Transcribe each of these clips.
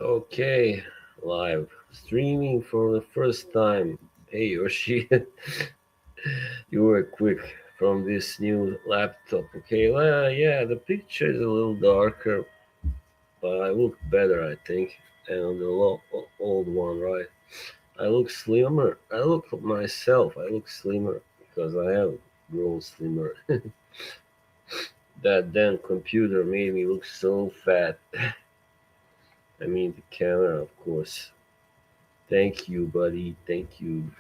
Okay, live streaming for the first time. Hey Yoshi, you were quick from this new laptop. Okay, well, yeah, the picture is a little darker, but I look better, I think, than on the old one, right? I look slimmer. I look myself. I look slimmer because I have grown slimmer. That damn computer made me look so fat. I mean, the camera, of course. Thank you, buddy. Thank you.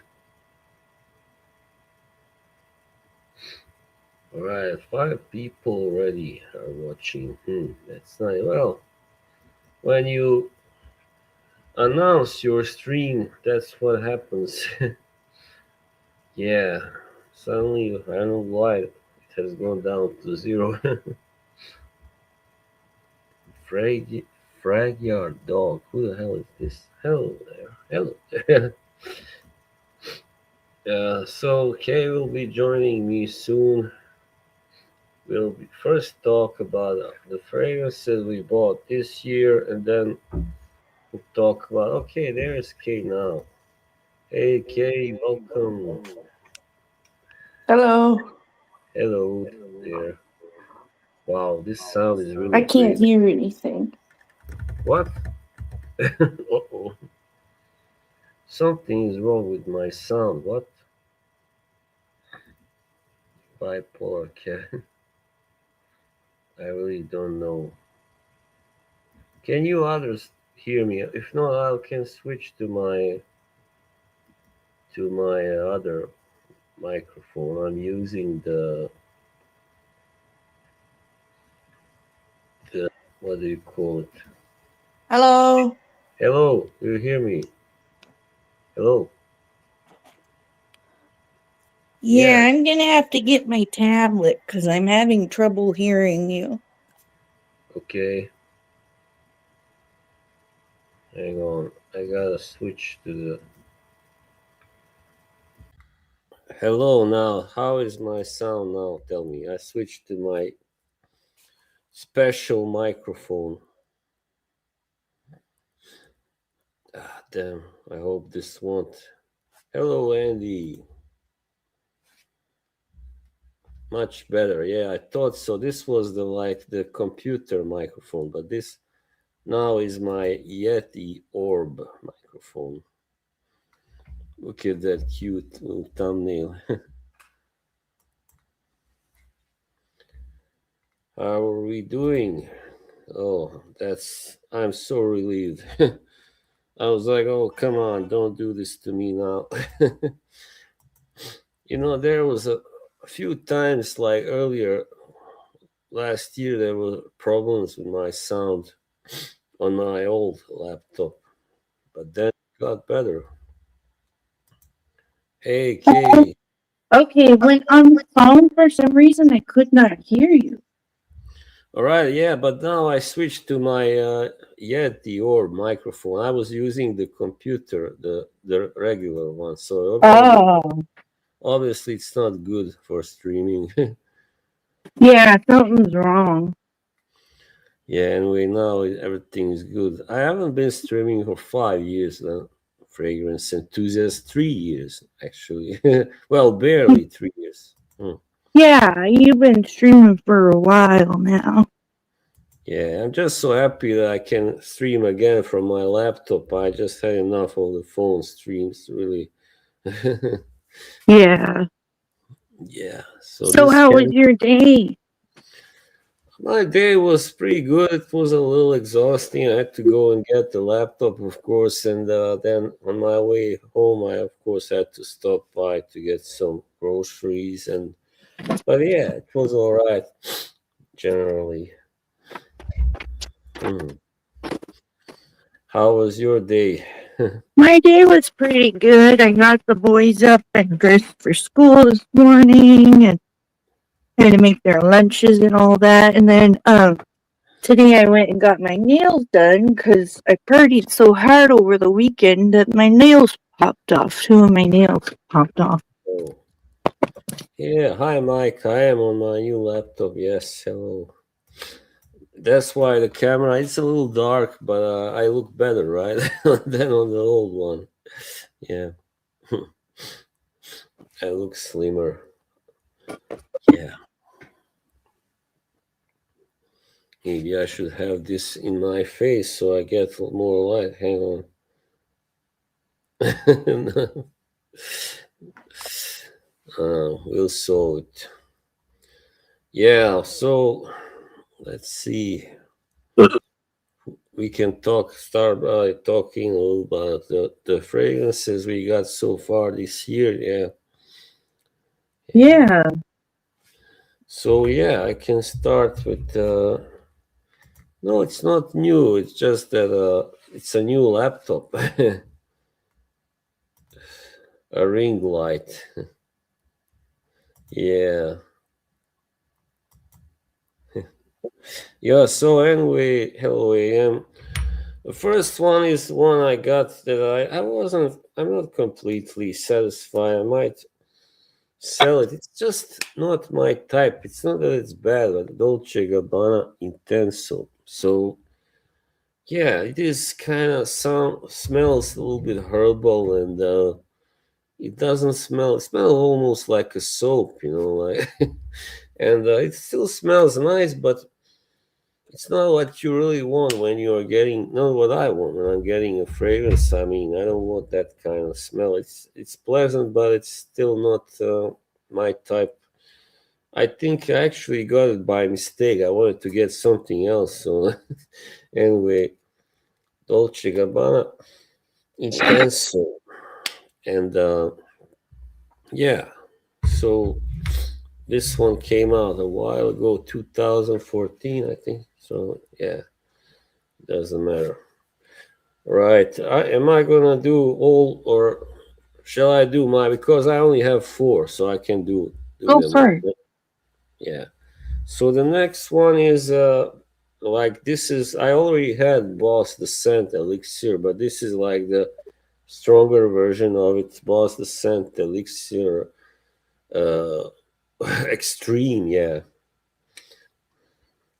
All right, five people already are watching. That's nice. Well, when you announce your stream, that's what happens. Yeah, suddenly I don't know why it has gone down to zero. Frag, Fragyard dog. Who the hell is this? Hello there. Hello there. So Kay will be joining me soon. We'll first talk about the fragrances we bought this year, and then we'll talk about. Okay, there's Kay now. Hey Kay, welcome. Hello. Hello there. Wow, this sound is I really can't crazy. hear anything. What? Uh-oh. Something is wrong with my sound. What? Bipolar cat. I really don't know. Can you others hear me? If not, I can switch to my other microphone. I'm using the what do you call it? Hello. Hello, do you hear me? Hello. Yeah, Yeah. I'm gonna have to get my tablet because I'm having trouble hearing you. Okay. Hang on. I gotta switch to the. Hello now. How is my sound now? Tell me. I switched to my special microphone. Ah, damn. I hope this won't. Hello, Andy. Much better. Yeah, I thought so. This was the computer microphone, but this now is my Yeti Orb microphone. Look at that cute little thumbnail. How are we doing? Oh, I'm so relieved. I was like, oh, come on, don't do this to me now. There was a few times, like earlier last year, there were problems with my sound on my old laptop, but then it got better. Hey, Kay. Okay, when on the phone, for some reason I could not hear you. All right, yeah, but now I switched to my Yeti Orb microphone. I was using the computer, the regular one, so Oh, obviously it's not good for streaming. yeah, something's wrong. Yeah, anyway, now everything is good. I haven't been streaming for 5 years now. Fragrance enthusiast, 3 years actually. Well, barely 3 years. Yeah, you've been streaming for a while now. Yeah, I'm just so happy that I can stream again from my laptop. I just had enough of the phone streams, really. Yeah. Yeah, so So, this how was can. your day? My day was pretty good. It was a little exhausting. I had to go and get the laptop, of course, and then on my way home, I of course had to stop by to get some groceries. But yeah, it was all right generally. Hmm. How was your day? My day was pretty good. I got the boys up and dressed for school this morning and had to make their lunches and all that. And then today I went and got my nails done because I partied so hard over the weekend that my nails popped off. Two of my nails popped off. Oh, yeah. Hi, Mike. I am on my new laptop. Yes, hello. That's why the camera it's a little dark, but I look better, right, than on the old one. Yeah, I look slimmer. Yeah, maybe I should have this in my face so I get more light. Hang on. We'll solve it. Yeah, so let's see. We can start by talking a little about the fragrances we got so far this year. Yeah, yeah. Yeah. So yeah, I can start with. No, it's not new. It's just that it's a new laptop, a ring light. Yeah, yeah. So anyway, hello AM. The first one is one I got that I wasn't. I'm not completely satisfied. I might sell it. It's just not my type. It's not that it's bad, but Dolce Gabbana Intenso. So yeah, it is kind of some smells a little bit herbal and it doesn't smell. It smells almost like a soap, like, and it still smells nice, but it's not what you really want when you are getting. Not what I want when I'm getting a fragrance. I mean, I don't want that kind of smell. It's pleasant, but it's still not my type. I think I actually got it by mistake. I wanted to get something else. So anyway, Dolce Gabbana Intenso, and yeah. So this one came out a while ago, 2014, I think. So yeah, doesn't matter. Right. Am I gonna do all or shall I do my? Because I only have four, so I can do Go them. for it. Yeah. So the next one is like this is I already had Boss the Scent Elixir, but this is like the stronger version of it. Boss the Scent Elixir uh, Extreme, yeah,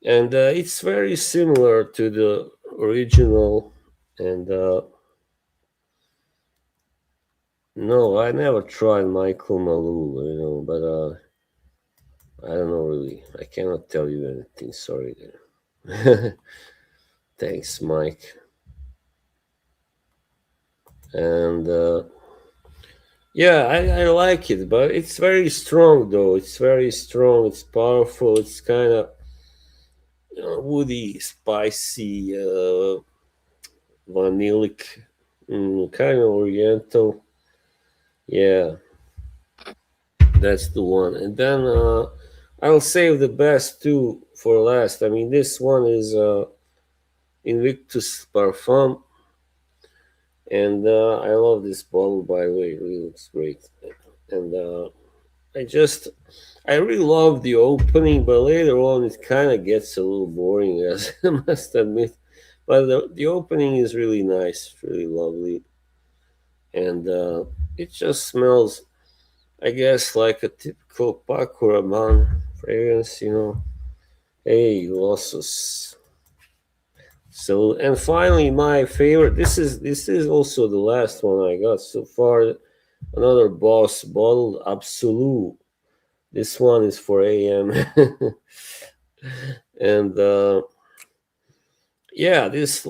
and it's very similar to the original. And no, I never tried Michael Malou, but I don't know really. I cannot tell you anything. Sorry there. Thanks, Mike. And yeah, I like it, but it's very strong though. It's very strong. It's powerful. It's kind of woody, spicy, vanillic, kind of oriental. Yeah, that's the one. And then I'll save the best two for last. I mean, this one is Invictus Parfum, and I love this bottle. By the way, it really looks great. And I just I really love the opening, but later on it kind of gets a little boring, as I must admit. But the opening is really nice, really lovely, and it just smells, I guess, like a typical Paco Rabanne fragrance. Hey, Lossus. So, and finally, my favorite. This is also the last one I got so far. Another Boss bottle, Absolute. This one is for AM. And yeah, this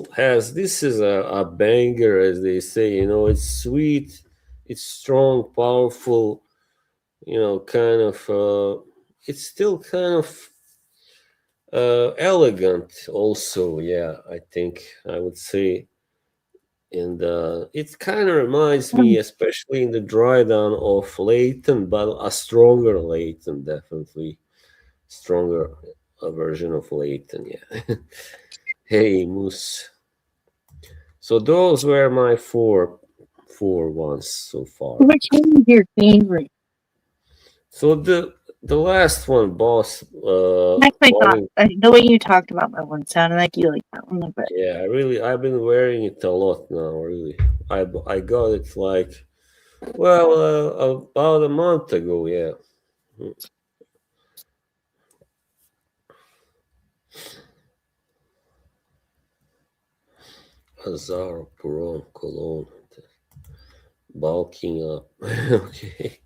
is a banger, as they say. It's sweet, it's strong, powerful. Kind of. It's still kind of elegant, also. Yeah, I think I would say. And it kind of reminds me, especially in the dry down, of Leighton, but a stronger Leighton, definitely stronger version of Leighton. Yeah. Hey, Moose. So those were my four ones so far. Which one is your favorite? So the last one, Boss. That's my thought. Falling. The way you talked about that one sounded like you like that one a bit. Yeah, I've been wearing it a lot now. Really, I got it like, well, about a month ago. Yeah. Hazar, Puron, Cologne, bulking up. Okay.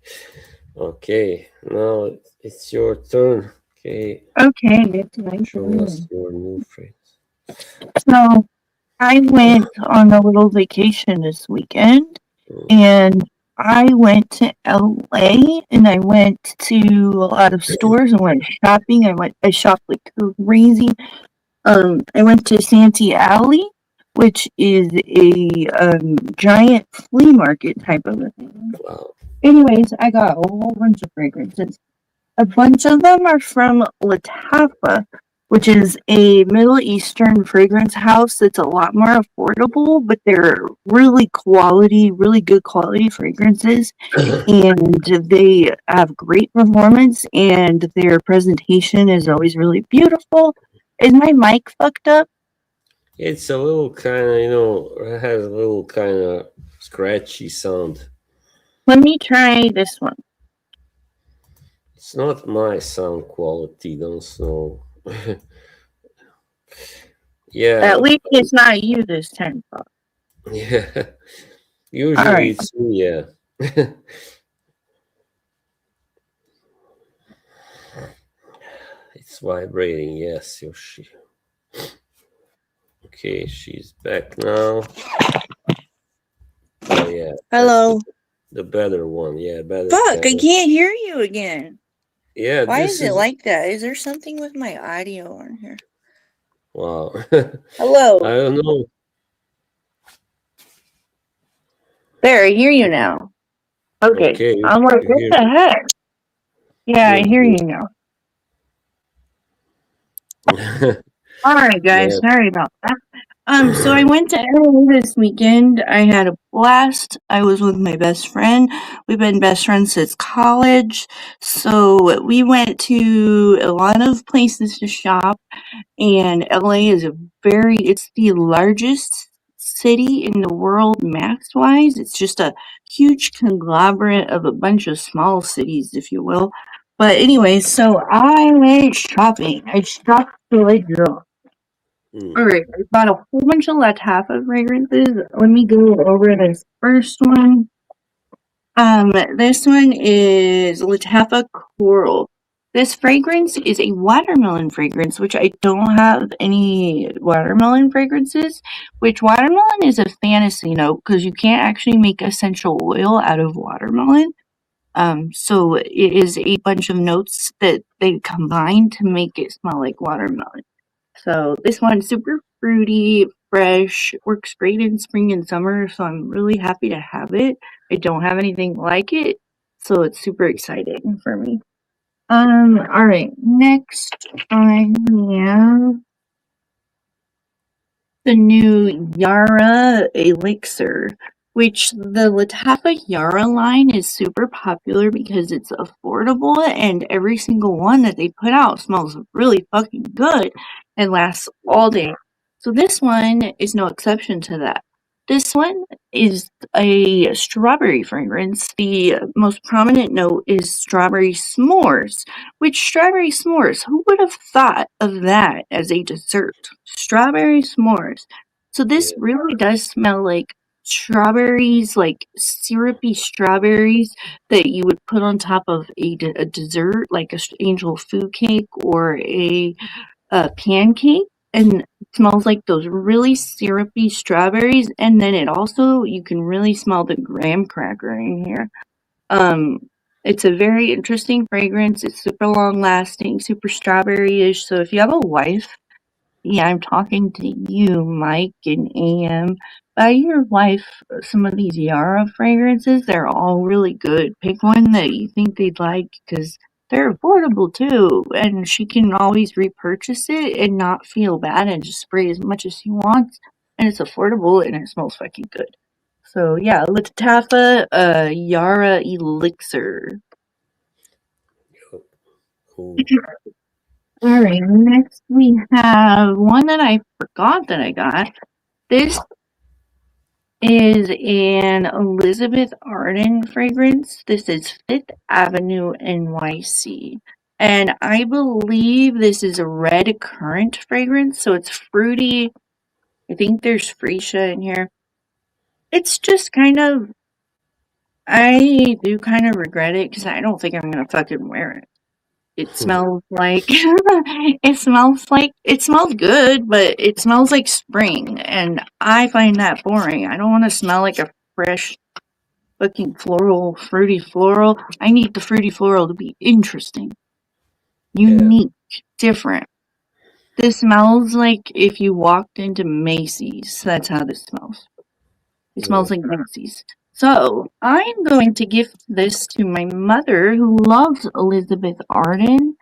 Okay. Now it's your turn. Okay. Okay, it's my Show us turn. your new phrase. So I went on a little vacation this weekend, Mm, and I went to LA, and I went to a lot of stores and went shopping. I shopped like crazy. I went to Santee Alley, which is a giant flea market type of a thing. wow. Anyways, I got a whole bunch of fragrances. A bunch of them are from Latafa, which is a Middle Eastern fragrance house that's a lot more affordable, but they're really good quality fragrances, and they have great performance, and their presentation is always really beautiful. Is my mic fucked up? It's a little kind of, it has a little kind of scratchy sound. Let me try this one. It's not my sound quality, don't know. At Yeah, least it's not you this time, Bob. yeah. All Usually right. it's me, yeah. It's vibrating, yes, Yoshi. Okay, she's back now. Oh yeah, that's Hello. the better one. Yeah, better Fuck, I channel. can't hear you again. Yeah, Why this is it is like that? Is there something with my audio on here? wow. I Hello. don't know. There, I hear you now. Okay. Okay, I'm like, you what hear the me? heck? Yeah, I Good, hear good. you now. All right, guys. Yeah. Sorry about that. So I went to LA this weekend. I had a blast. I was with my best friend. We've been best friends since college. So we went to a lot of places to shop, and LA is it's the largest city in the world mass wise. It's just a huge conglomerate of a bunch of small cities, if you will. But anyway, so I went shopping. I shopped like girl. Mm. All right, I bought a whole bunch of Lattafa fragrances. Let me go over this first one. This one is Lattafa Coral. This fragrance is a watermelon fragrance, which I don't have any watermelon fragrances. Which watermelon is a fantasy note because you can't actually make essential oil out of watermelon. So it is a bunch of notes that they combine to make it smell like watermelon. So this one's super fruity, fresh, works great in spring and summer, so I'm really happy to have it. I don't have anything like it, so it's super exciting for me. All right. Next, I have the new Yara elixir, which the Latafa Yara line is super popular because it's affordable and every single one that they put out smells really fucking good and lasts all day. So this one is no exception to that. This one is a strawberry fragrance. The most prominent note is strawberry s'mores, which strawberry s'mores, who would have thought of that as a dessert? Strawberry s'mores. So this Yeah. really does smell like strawberries, like syrupy strawberries that you would put on top of a dessert, like a angel food cake or a pancake. And it smells like those really syrupy strawberries. And then it also, you can really smell the graham cracker in here. Um, it's a very interesting fragrance. It's super long lasting, super strawberry-ish. So if you have a wife, yeah, I'm talking to you, Mike and AM. Buy your wife some of these Yara fragrances. They're all really good. Pick one that you think they'd like because they're affordable too. And she can always repurchase it and not feel bad and just spray as much as she wants. And it's affordable and it smells fucking good. So yeah, Latafa Yara Elixir. Cool. All right, next we have one that I forgot that I got. This is an Elizabeth Arden fragrance. This is Fifth Avenue NYC. And I believe this is a red currant fragrance, so it's fruity I think there's freesia in here. It's just kind of, I do kind of regret it because I don't think I'm gonna fucking wear it. It smells like it smells good, but it smells like spring, and I find that boring. I don't want to smell like a fresh fucking fruity floral. I need the fruity floral to be interesting, Yeah. unique, different. This smells like if you walked into Macy's. That's how this smells. It smells Oh, like Macy's. So I'm going to gift this to my mother who loves Elizabeth Arden,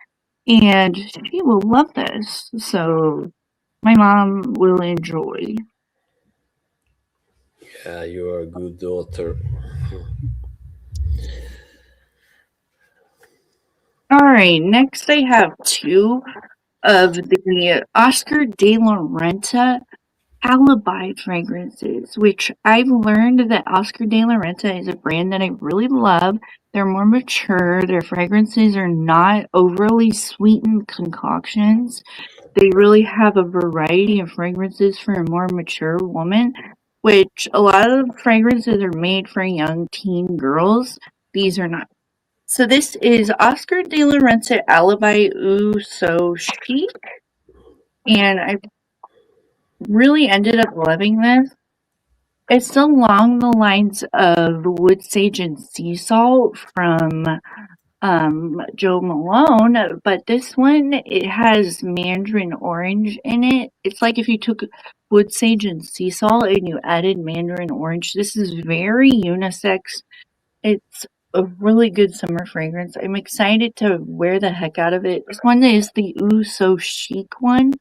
and she will love this. So my mom will enjoy. yeah, you are a good daughter. Alright, next I have two of the Oscar de la Renta Alibi fragrances, which I've learned that Oscar de la Renta is a brand that I really love. They're more mature. Their fragrances are not overly sweetened concoctions. They really have a variety of fragrances for a more mature woman, which a lot of fragrances are made for young teen girls. These are not. So this is Oscar de la Renta Alibi Ooh So Chic, and I really ended up loving this. It's along the lines of Wood Sage and Sea Salt from Joe Malone, but this one it has mandarin orange in it. It's like if you took Wood Sage and Sea Salt and you added mandarin orange. This is very unisex. It's a really good summer fragrance. I'm excited to wear the heck out of it. This one is the Ooh So Chic one.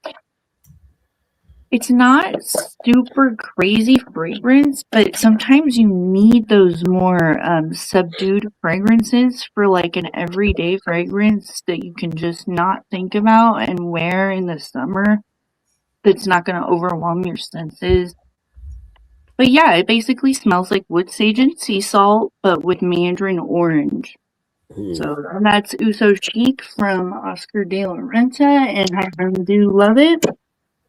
It's not super crazy fragrance, but sometimes you need those more subdued fragrances for like an everyday fragrance that you can just not think about and wear in the summer that's not going to overwhelm your senses. But yeah, it basically smells like wood sage and sea salt, but with mandarin orange. Hmm. So that's Uso Chic from Oscar de la Renta, and I really do love it.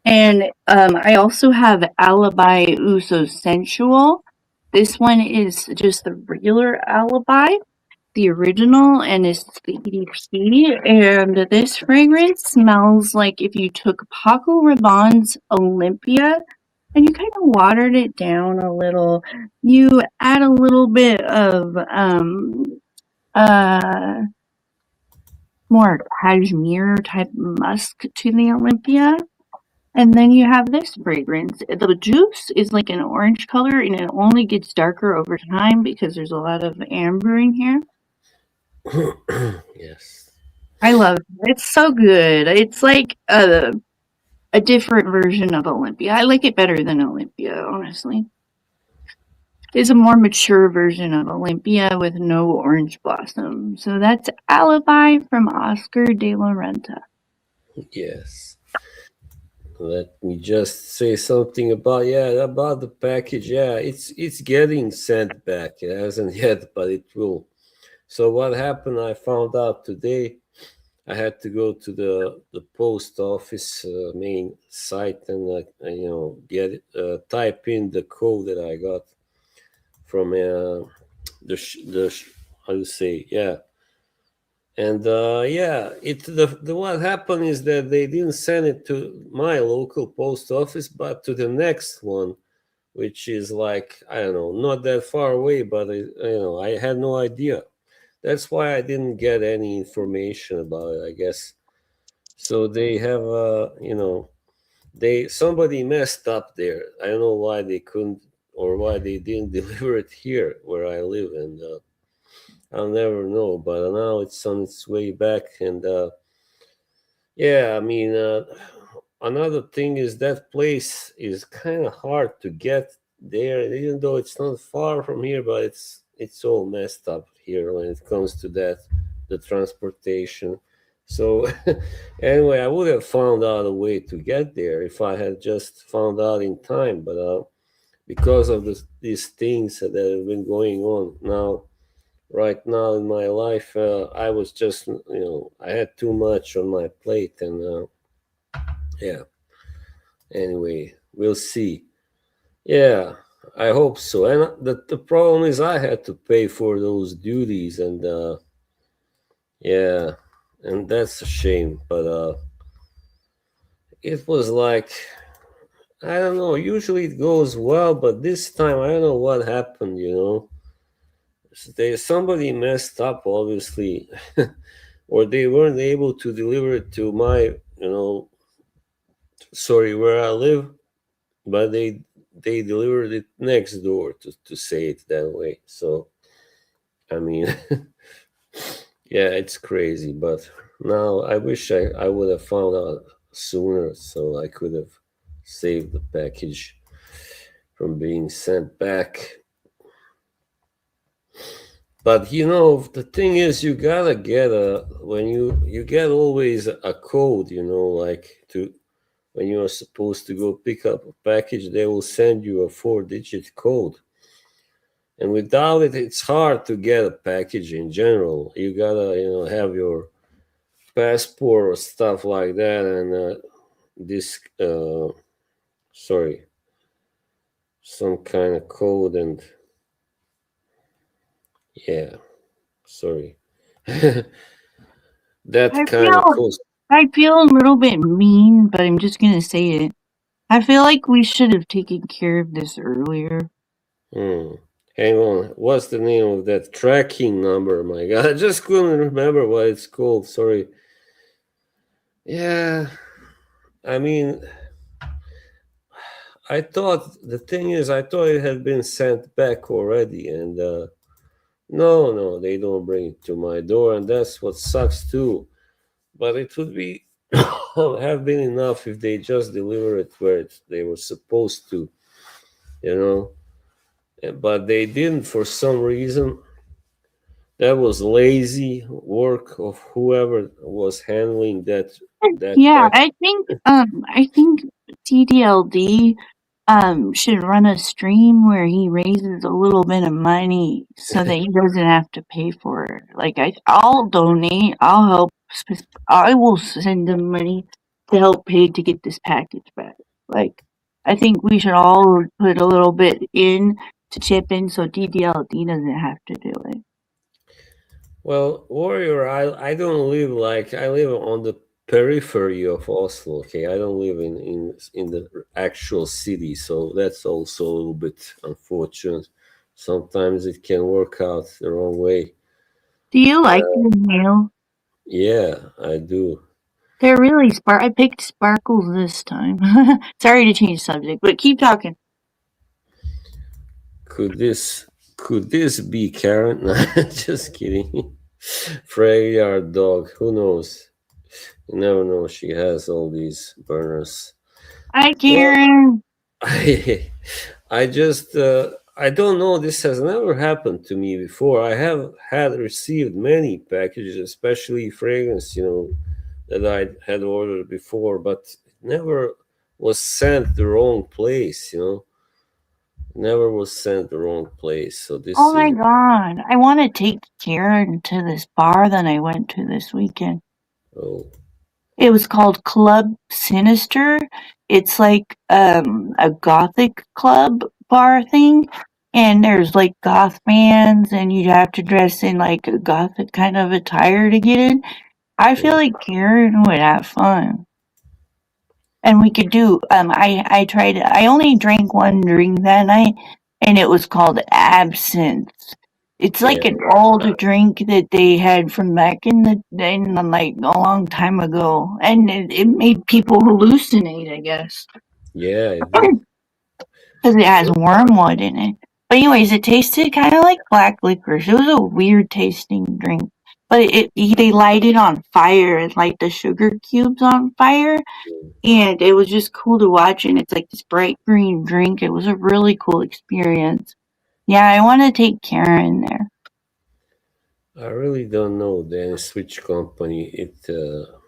And I also have Alibi Uso Sensual. This one is just the regular Alibi, the original, and it's the EDP. And this fragrance smells like if you took Paco Rabanne's Olympia and you kind of watered it down a little. You add a little bit of uh, more cashmere type musk to the Olympia. And then you have this fragrance. The juice is like an orange color and it only gets darker over time because there's a lot of amber in here. Yes. I love it. It's so good. It's like a different version of Olympia. I like it better than Olympia, honestly. It's a more mature version of Olympia with no orange blossom. So that's Alibi from Oscar de la Renta. Yes. Let me just say something about, yeah, about the package. Yeah, it's getting sent back. It hasn't yet, but it will. So what happened? I found out today. I had to go to the post office main site and get type in the code that I got from how do you say, yeah. And yeah, the what happened is that they didn't send it to my local post office, but to the next one, which is like, I don't know, not that far away, but I had no idea. That's why I didn't get any information about it, I guess. So they have, they somebody messed up there. I don't know why they couldn't or why they didn't deliver it here where I live, and I'll never know. But now it's on its way back, and yeah, I mean, another thing is that place is kind of hard to get there, even though it's not far from here, but it's all messed up here when it comes to that, the transportation. So anyway, I would have found out a way to get there if I had just found out in time, but because of these things that have been going on now, right now in my life, I was just, I had too much on my plate, and yeah. Anyway, we'll see. Yeah, I hope so. And the problem is I had to pay for those duties, and yeah, and that's a shame. But it was like I don't know. Usually it goes well, but this time I don't know what happened. Somebody messed up, obviously, or they weren't able to deliver it to my, sorry, where I live, but they delivered it next door to say it that way. So I mean, yeah, it's crazy. But now I wish I would have found out sooner, so I could have saved the package from being sent back. But the thing is, you gotta get a when you get always a code, like to when you are supposed to go pick up a package, they will send you a 4-digit code. And without it, it's hard to get a package in general. You gotta, have your passport or stuff like that, and this, sorry, some kind of code, and yeah, sorry, that I kind of feel code. I feel a little bit mean, but I'm just gonna say it. I feel like we should have taken care of this earlier. Hmm. Hang on, what's the name of that tracking number? My God, I just couldn't remember what it's called. Sorry. Yeah, I mean, I thought the thing is, I thought it had been sent back already, and no, no, they don't bring it to my door, and that's what sucks too. But it would be have been enough if they just deliver it where they were supposed to, you know. But they didn't for some reason. That was lazy work of whoever was handling that Yeah, pack. I think TDLD should run a stream where he raises a little bit of money so that he doesn't have to pay for it. Like I'll donate, I'll help. I will send him money to help pay to get this package back. Like I think we should all put a little bit in to chip in so TDLD doesn't have to do it. Well, Warrior, I don't live like I live on the periphery of Oslo. Okay, I don't live in the actual city, so that's also a little bit unfortunate. Sometimes it can work out the wrong way. Do you like Uh, your nails? yeah, I do. They're really I picked sparkles this time. Sorry to change subject, but keep talking. Could this be Karen? No, just kidding. Freya dog. Who knows? You never know. She has all these burners. Hi, Well, Karen. I just I don't know. This has never happened to me before. I have had received many packages, especially fragrance, that I had ordered before, but it never was sent the wrong place. Never was sent the wrong place. So Oh this my is god. I want to take Karen to this bar that I went to this weekend. oh It was called Club Sinister. It's like a gothic club bar thing. And there's like goth bands, and you have to dress in like a gothic kind of attire to get in. I feel mm, like Karen would have fun. And we could do I tried I only drank one drink that night, and it was called absinthe. It's yeah like an old drink that they had from back in the like a long time ago, and it made people hallucinate, I guess, yeah I did. because it has wormwood in it. But anyways, it tasted kind of like black licorice. It was a weird tasting drink, but they light it on fire and light the sugar cubes on fire, and it was just cool to watch, and it's like this bright green drink. It was a really cool experience. Yeah, I want to take Karen there. I really don't know then which company it.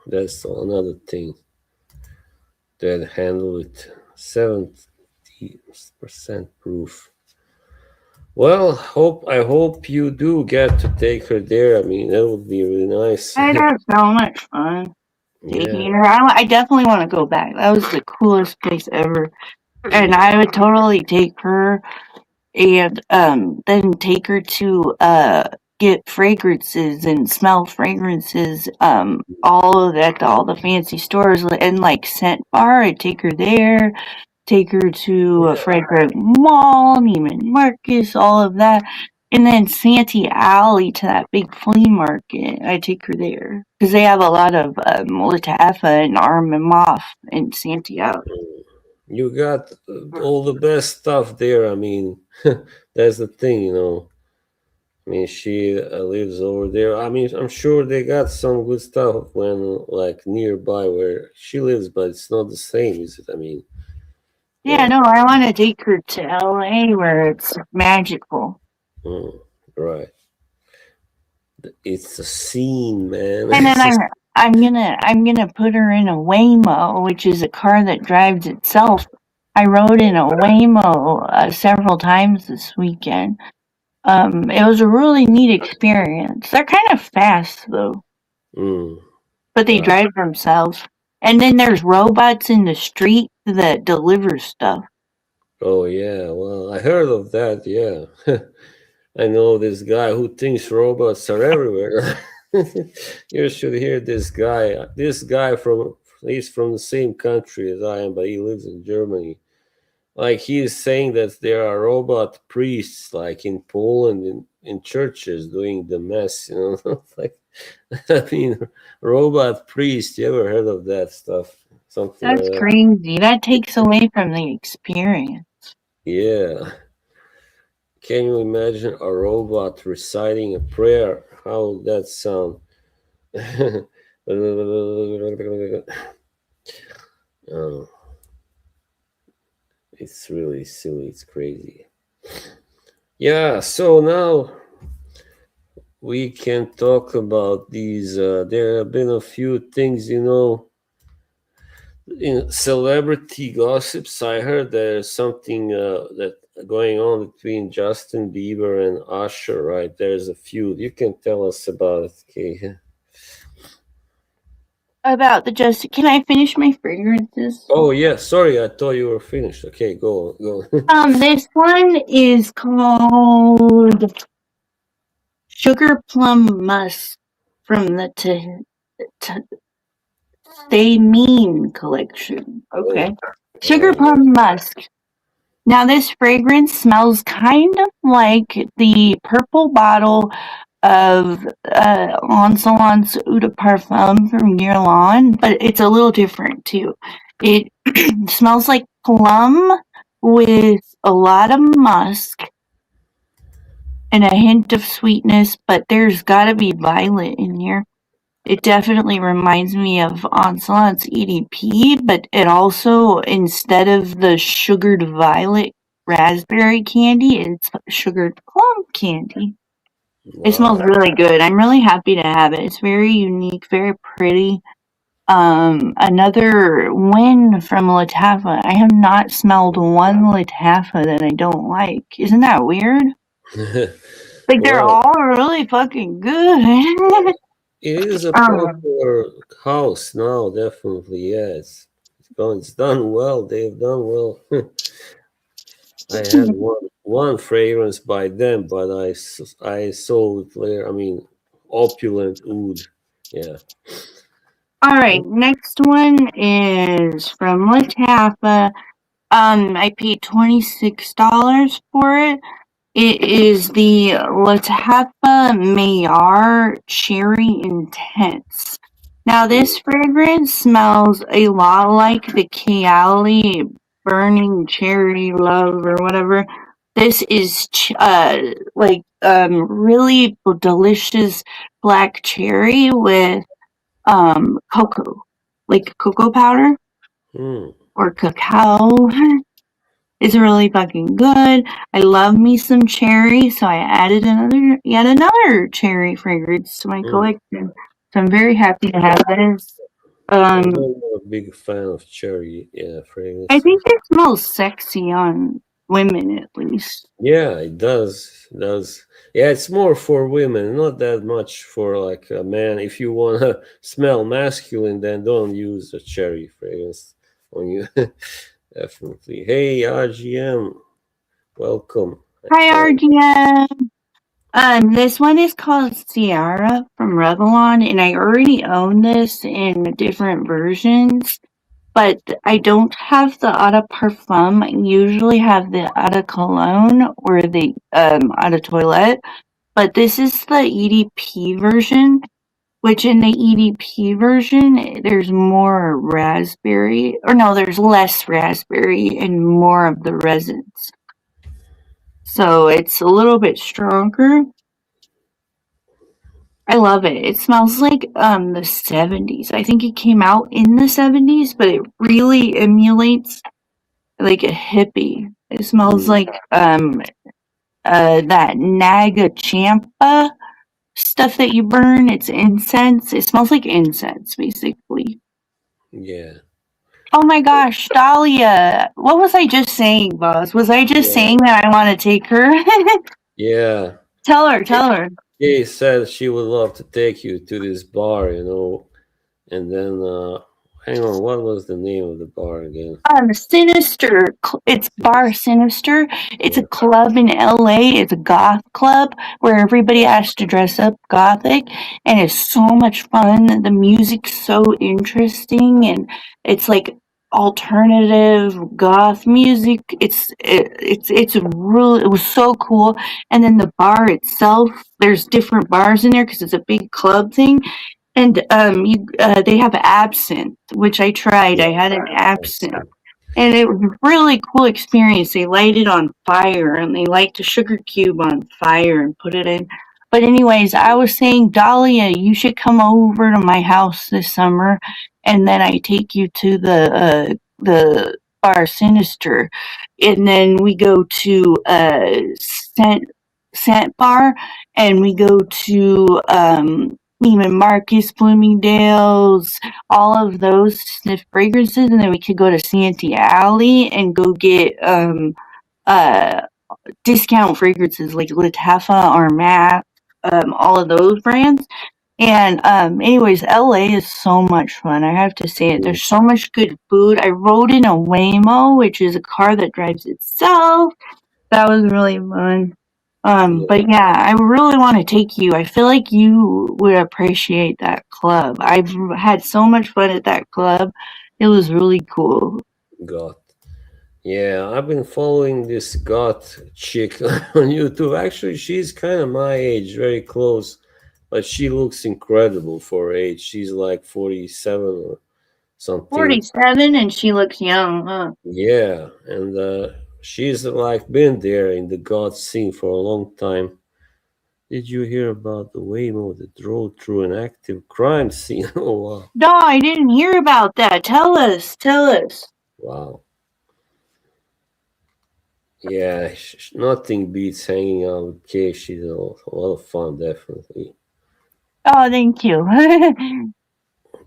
That's another thing that handle it. 70% proof. Well, I hope you do get to take her there. I mean, that would be really nice. I had so much fun Yeah, taking her. I definitely want to go back. That was the coolest place ever. And I would totally take her and then take her to get fragrances and smell fragrances all of that, all the fancy stores and like scent bar. I'd take her there, take her to a Yeah. fragrant mall, Neiman Marcus, all of that. And then Santee Alley to that big flea market. I take her there because they have a lot of Lataffa and Arm and Moth in Santee Alley. You got all the best stuff there. I mean, that's the thing, you know. I mean, she lives over there. I mean, I'm sure they got some good stuff when, like, nearby where she lives, but it's not the same, is it? I mean, Yeah, yeah, no, I want to take her to LA where it's magical. mm, right. It's a scene, man. And then It's a, I'm gonna put her in a Waymo, which is a car that drives itself. I rode in a Waymo several times this weekend. It was a really neat experience. They're kind of fast though, mm, but they right. drive themselves. And then there's robots in the street that deliver stuff. Oh, yeah. Well, I heard of that. Yeah. I know this guy who thinks robots are everywhere. You should hear this guy. This guy he's from the same country as I am, but he lives in Germany. Like he is saying that there are robot priests, like in Poland, in churches doing the mass. You know, like I mean, robot priest. You ever heard of that stuff? Something like That's that. crazy. That takes away from the experience. Yeah. Can you imagine a robot reciting a prayer? How would that sound? Oh, it's really silly. It's crazy. Yeah. So now we can talk about these. There have been a few things, you know, in celebrity gossips. I heard there's something that going on between Justin Bieber and Usher. Right? There's a feud. You can tell us about it, okay? About the just, can I finish my fragrances? Oh yeah, sorry, I thought you were finished. Okay, go on, go on. This one is called Sugar Plum Musk from the Stay Mean collection. Oh, Okay. Sugar oh Plum Musk. Now, this fragrance smells kind of like the purple bottle of Lancelot's Eau de Parfum from Guerlain, but it's a little different too. It smells like plum with a lot of musk and a hint of sweetness, but there's gotta be violet in here. It definitely reminds me of Onslaugh's EDP, but it also, instead of the sugared violet raspberry candy, it's sugared plum candy. It smells wow. really good. I'm really happy to have it. It's very unique, very pretty. Another win from Lataffa. I have not smelled one Lataffa that I don't like. Isn't that weird? Like they're Well, all really fucking good. it is a um, popular house now, definitely. Yeah, it's done well. They've done well. I had one fragrance by them, but I saw it later. I mean, opulent oud. Yeah. all right, next one is from Lataffa. I paid $26 for it. It is the Lataffa Mayar Cherry Intense. Now, this fragrance smells a lot like the Kayali Burning Cherry Love or whatever. This is like really delicious black cherry with cocoa, like cocoa powder Hmm. or cacao. It's really fucking good. I love me some cherry, so I added yet another cherry fragrance to my Hmm. collection. So I'm very happy to have this. I'm Um, not a big fan of cherry, yeah, I fragrance. think it smells sexy on women at least. Yeah, it does. It does. Yeah, it's more for women, not that much for like a man. If you want to smell masculine, then don't use a cherry fragrance on you. Definitely. Hey, RGM, welcome. I Hi, saw. RGM. This one is called Ciara from Revlon, and I already own this in different versions, but I don't have the Eau de Parfum. I usually have the Eau de Cologne or the Eau de Toilette, but this is the EDP version, which in the EDP version, there's more raspberry, or no, there's less raspberry and more of the resins. So it's a little bit stronger. I love it. It smells like the 70s. I think it came out in the 70s, but it really emulates like a hippie. It smells Mm, like that Naga Champa stuff that you burn. It's incense. It smells like incense basically. yeah, Oh my gosh, Dahlia. What was I just saying, boss? Was I just yeah, saying that I want to take her? yeah. Tell her, tell her. Kay said she would love to take you to this bar, and then, hang on, what was the name of the bar again? Sinister. It's Bar Sinister. It's a Yeah, club in LA. It's a goth club where everybody has to dress up gothic, and it's so much fun. The music's so interesting, and it's like alternative goth music. It's really, it was so cool. And then the bar itself, there's different bars in there because it's a big club thing, and they have absinthe, which I tried. I yeah, had an that's absinthe, it. and it was a really cool experience. They light it on fire, and they light the sugar cube on fire and put it in. But anyways, I was saying, Dahlia, you should come over to my house this summer, and then I take you to the Bar Sinister, and then we go to Scent Bar, and we go to Neiman Marcus, Bloomingdale's, all of those sniff fragrances, and then we could go to Santee Alley and go get uh discount fragrances like Lattafa or Mac, all of those brands. And anyways, LA is so much fun. I have to say it. Mm, There's so much good food. I rode in a Waymo, which is a car that drives itself. That was really fun. yeah, But yeah, I really want to take you. I feel like you would appreciate that club. I've had so much fun at that club. It was really cool. God. Yeah, I've been following this goth chick on YouTube. Actually, she's kind of my age, very close, but she looks incredible for her age. She's like 47 or something. 47 and she looks young, huh? Yeah, and she's like been there in the goth scene for a long time. Did you hear about the Waymo that drove through an active crime scene? Oh, wow. No, I didn't hear about that. Tell us, tell us. Wow. Yeah, nothing beats hanging out with Kay. She's a lot of fun, definitely. Oh, thank you.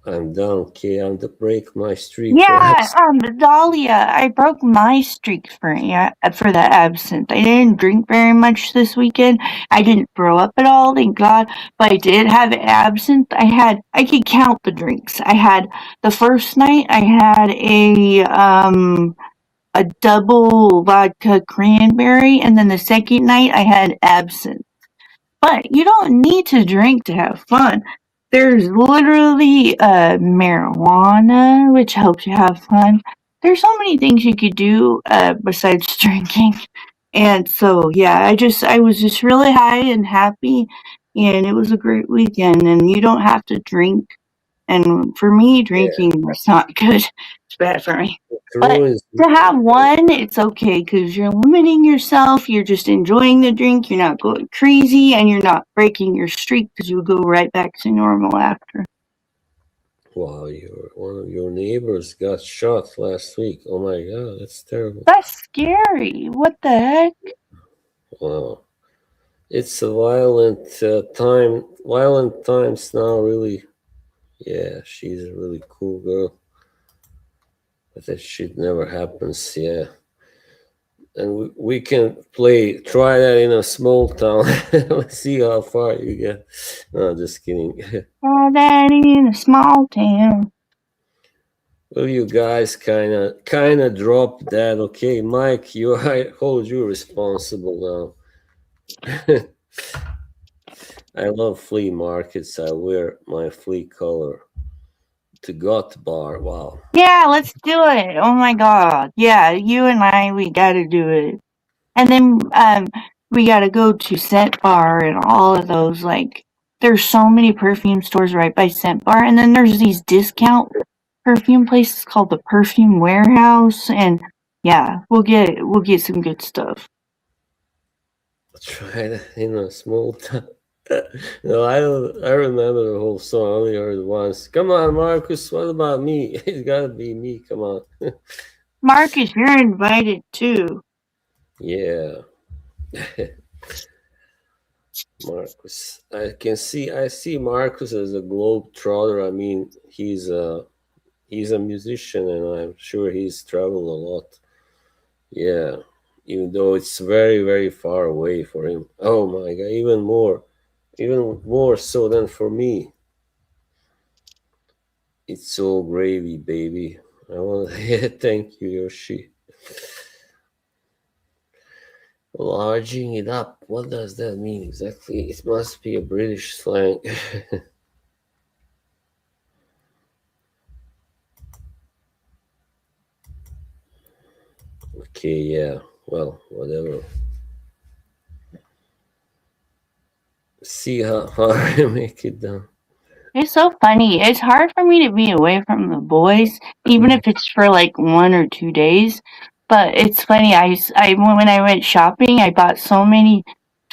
I'm down, Kay. I'm to break my streak for Yeah, us. Dahlia, I broke my streak for the absinthe. I didn't drink very much this weekend. I didn't throw up at all, thank God. But I did have absinthe. I could count the drinks. I had the first night. I had a double vodka cranberry, and then the second night I had absinthe. But you don't need to drink to have fun. There's literally marijuana, which helps you have fun. There's so many things you could do besides drinking. And so, yeah, I was just really high and happy, and it was a great weekend. And you don't have to drink. And for me, Yeah, drinking was not good. It's bad for me. it But ruins. to have one, it's okay because you're limiting yourself. You're just enjoying the drink. You're not going crazy, and you're not breaking your streak because you go right back to normal after. Wow, one of your neighbors got shot last week. Oh my God, that's terrible. That's scary. What the heck? Wow, it's a violent time. Violent times now, really. Yeah, she's a really cool girl, but that shit never happens. Yeah, and we can try that in a small town. Let's see how far you get. No, just kidding. Oh, that in a small town. Well, you guys kind of drop that. Okay, Mike, you I hold you responsible now. I love flea markets. I wear my flea color to Got Bar. Wow. Yeah, let's do it. Oh my god. Yeah, you and I, we gotta do it. And then we gotta go to Scent Bar and all of those. Like, there's so many perfume stores right by Scent Bar, and then there's these discount perfume places called the Perfume Warehouse. And yeah, we'll get some good stuff. Try that in a small town. No, I don't. I remember the whole song. I only heard it once. Come on, Marcus. What about me? It's gotta be me. Come on. Marcus, you're invited too. Yeah, Marcus. I can see. I see Marcus as a globe trotter. I mean, he's a musician, and I'm sure he's traveled a lot. Yeah, even though it's very, very far away for him. Oh my God, even more so than for me. It's all gravy, baby. I want to yeah, thank you, Yoshi. Larging it up. What does that mean exactly? It must be a British slang. Okay, yeah. Well, whatever. See how far I make it down. It's so funny. It's hard for me to be away from the boys, even if it's for like 1 or 2 days. But it's funny. When I went shopping, I bought so many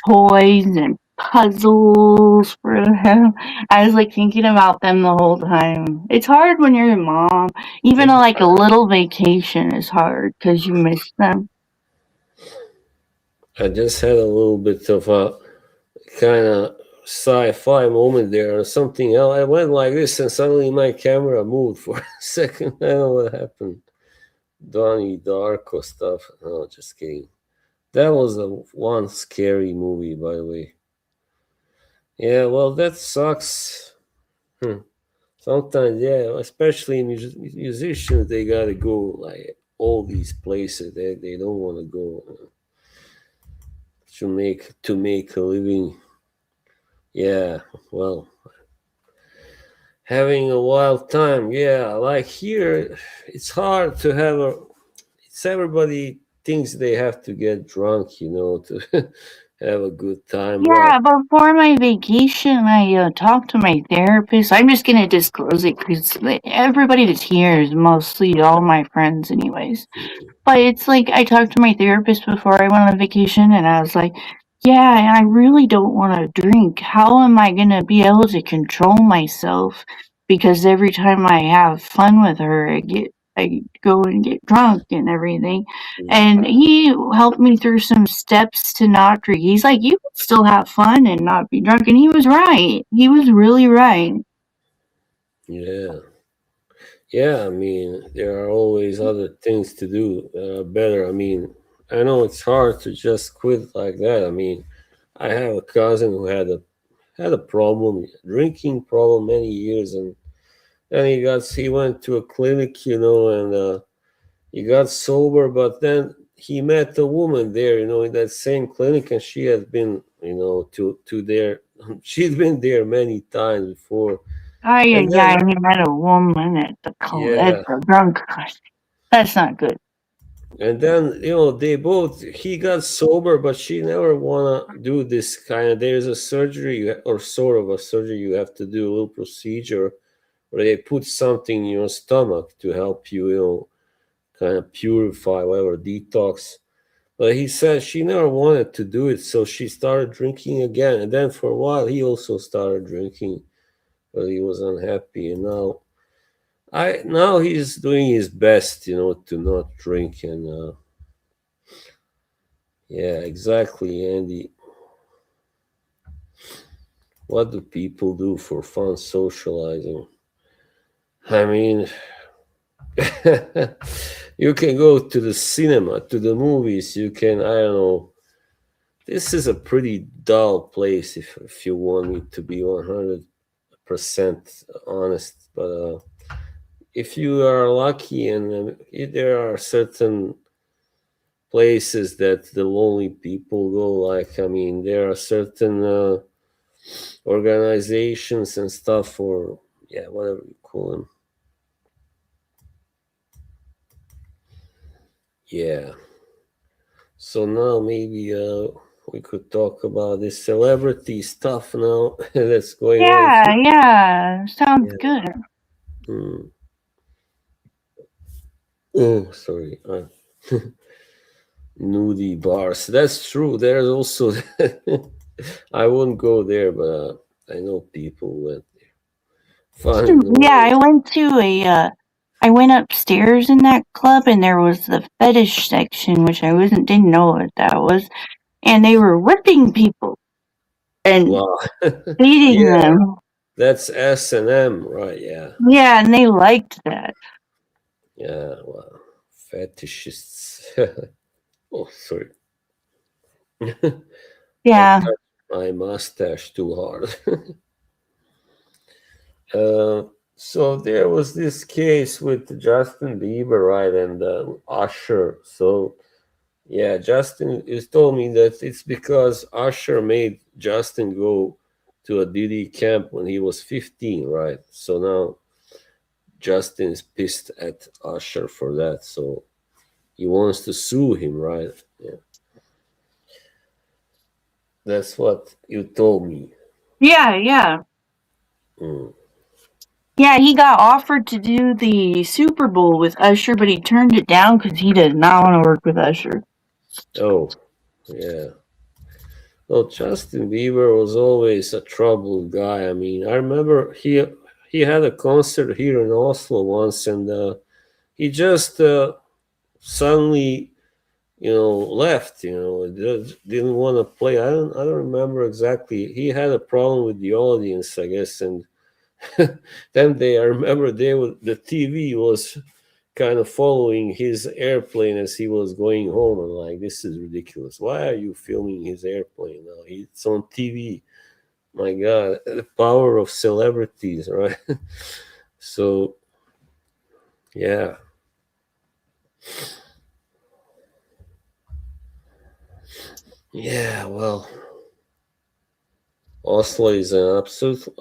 toys and puzzles for them. I was like thinking about them the whole time. It's hard when you're a mom. Even like a little vacation is hard because you miss them. I just had a little bit of a kind of sci-fi moment there or something else. I went like this and suddenly my camera moved for a second. I don't know what happened. Donnie Darko stuff. No, just kidding. That was a one scary movie, by the way. Yeah, well, that sucks. Hmm. Sometimes, yeah, especially musicians, they gotta go like all these places that they don't want to go to make a living. Yeah, well, having a wild time. Yeah, like here, it's hard to have a. It's everybody thinks they have to get drunk, to have a good time. Well, Yeah, before my vacation, I talked to my therapist. I'm just gonna disclose it because everybody that's here is mostly all my friends, anyways. But it's like I talked to my therapist before I went on vacation, and I was like, "Yeah, I really don't want to drink. How am I gonna be able to control myself? Because every time I have fun with her, I go and get drunk and everything." And he helped me through some steps to not drink. He's like, "You can still have fun and not be drunk," and he was right. He was really right. yeah. Yeah, I mean, there are always other things to do that are better. I mean, I know it's hard to just quit like that. I mean, I have a cousin who had a problem, drinking problem many years, and then he went to a clinic, and he got sober, but then he met a woman there, in that same clinic, and she had been, to there. She'd been there many times before, Oh yeah, and then yeah. He met a woman at yeah. the drunk. That's not good. And then, he got sober, but she never wanna do this kind of. There's a surgery or sort of a surgery you have to do, a little procedure where they put something in your stomach to help you, kind of purify, whatever, detox. But he said she never wanted to do it, so she started drinking again. And then for a while, he also started drinking, but he was unhappy. And now he's doing his best, to not drink. And yeah, exactly, Andy. What do people do for fun socializing? I mean, you can go to the cinema, to the movies. You can, I don't know. This is a pretty dull place if you want me to be 100% honest. But if you are lucky, and there are certain places that the lonely people go. Like, I mean, there are certain organizations and stuff, or yeah, whatever you call them. Yeah. So now maybe we could talk about this celebrity stuff now that's going on. Yeah, yeah. Sounds Yeah. good. Mm. Oh, sorry. Nudie bars. That's true. There's also. I wouldn't go there, but I know people went. Fun and Yeah, noise. I went upstairs in that club and there was the fetish section, which I wasn't didn't know what that was, and they were whipping people and Wow. beating Yeah, them. that's S&M, right? Yeah. Yeah, and they liked that. Yeah, wow. Fetishists. Oh, sorry. I Yeah. touched my mustache too hard. uh, so there was this case with Justin Bieber, right, and Usher. So yeah, Justin is told me that it's because Usher made Justin go to a Diddy camp when he was 15, right? So now Justin is pissed at Usher for that. So he wants to sue him, right? Yeah, that's what you told me. Yeah, yeah. Mm. Yeah, he got offered to do the Super Bowl with Usher, but he turned it down because he did not want to work with Usher. Oh, yeah. Well, Justin Bieber was always a troubled guy. I mean, I remember he had a concert here in Oslo once, and he just suddenly, left. Didn't want to play. I don't remember exactly. He had a problem with the audience, I guess, and then I remember the TV was kind of following his airplane as he was going home. I'm like, this is ridiculous. Why are you filming his airplane now? It's on TV. My God, the power of celebrities, right? So yeah, yeah. Well, Oslo is an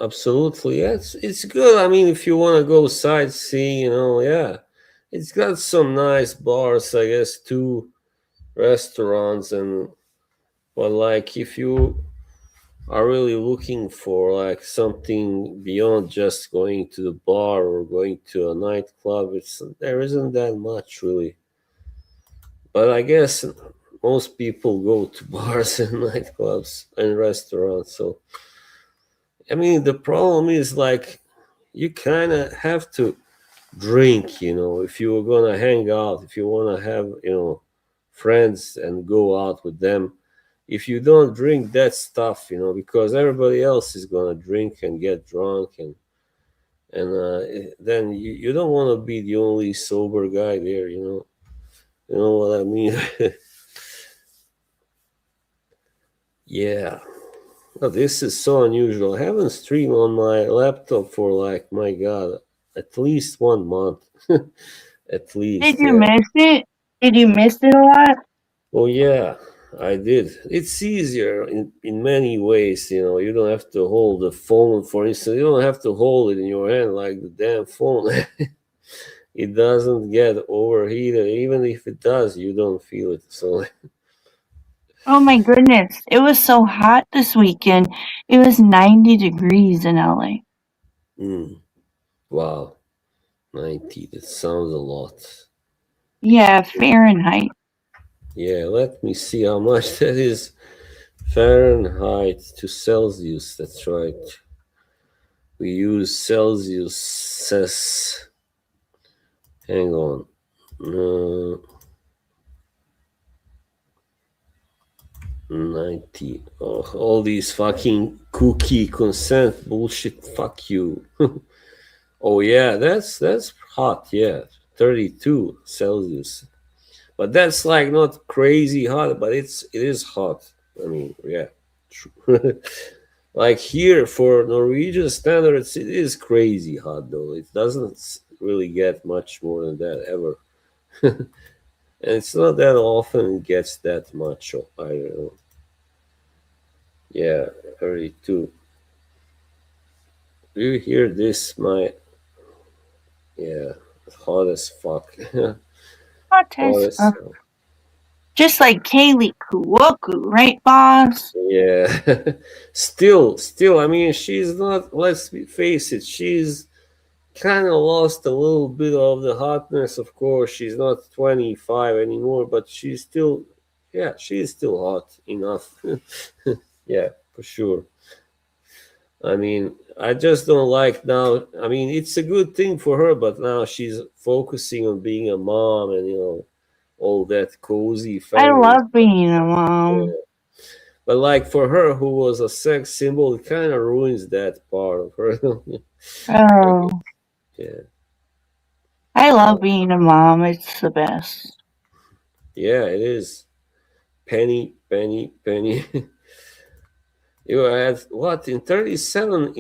absolutely. Yeah, it's good. I mean, if you want to go sightseeing, yeah, it's got some nice bars, I guess, two restaurants, and but like if you are really looking for like something beyond just going to the bar or going to a nightclub, there isn't that much really. But I guess most people go to bars and nightclubs and restaurants. So I mean, the problem is like you kind of have to drink, if you're gonna hang out, if you wanna have, friends and go out with them. If you don't drink that stuff, because everybody else is gonna drink and get drunk, and then you don't want to be the only sober guy there, You know what I mean? Yeah. Well, this is so unusual. I haven't streamed on my laptop for like, my God, at least 1 month. At Did least, you yeah. miss it? Did you miss it a lot? Oh yeah, I did. It's easier in many ways, You don't have to hold the phone, for instance. You don't have to hold it in your hand like the damn phone. It doesn't get overheated. Even if it does, you don't feel it. So, Oh my goodness. It was so hot this weekend. It was 90 degrees in LA. mm, wow, 90. That sounds a lot. Yeah, Fahrenheit. Yeah, let me see how much that is Fahrenheit to Celsius. That's right. We use Celsius. Hang on. Uh, 90. Oh, all these fucking cookie consent bullshit. Fuck you. Oh yeah, that's hot. Yeah, 32 Celsius. But that's like not crazy hot, but it is hot. I mean, yeah. True. Like here for Norwegian standards, it is crazy hot though. It doesn't. really get much more than that ever. And it's not that often it gets that much. I don't know. Yeah, 32. Do you hear this? My yeah, hot as fuck. Hot Hot as as just like Kaylee Kuwoku, right, boss? yeah. Still. I mean, she's not. Face it. She's kind of lost a little bit of the hotness. Of course, she's not 25 anymore, but she's still. Yeah, she's still hot enough. Yeah, for sure. I mean, I just don't like now. I mean, it's a good thing for her, but now she's focusing on being a mom and all that cozy I family. love being a mom. Yeah. But like for her, who was a sex symbol, it kind of ruins that part of her. I Oh, guess. Yeah. I love Uh, being a mom. It's the best. yeah, it is. Penny, penny, penny. You had what in 37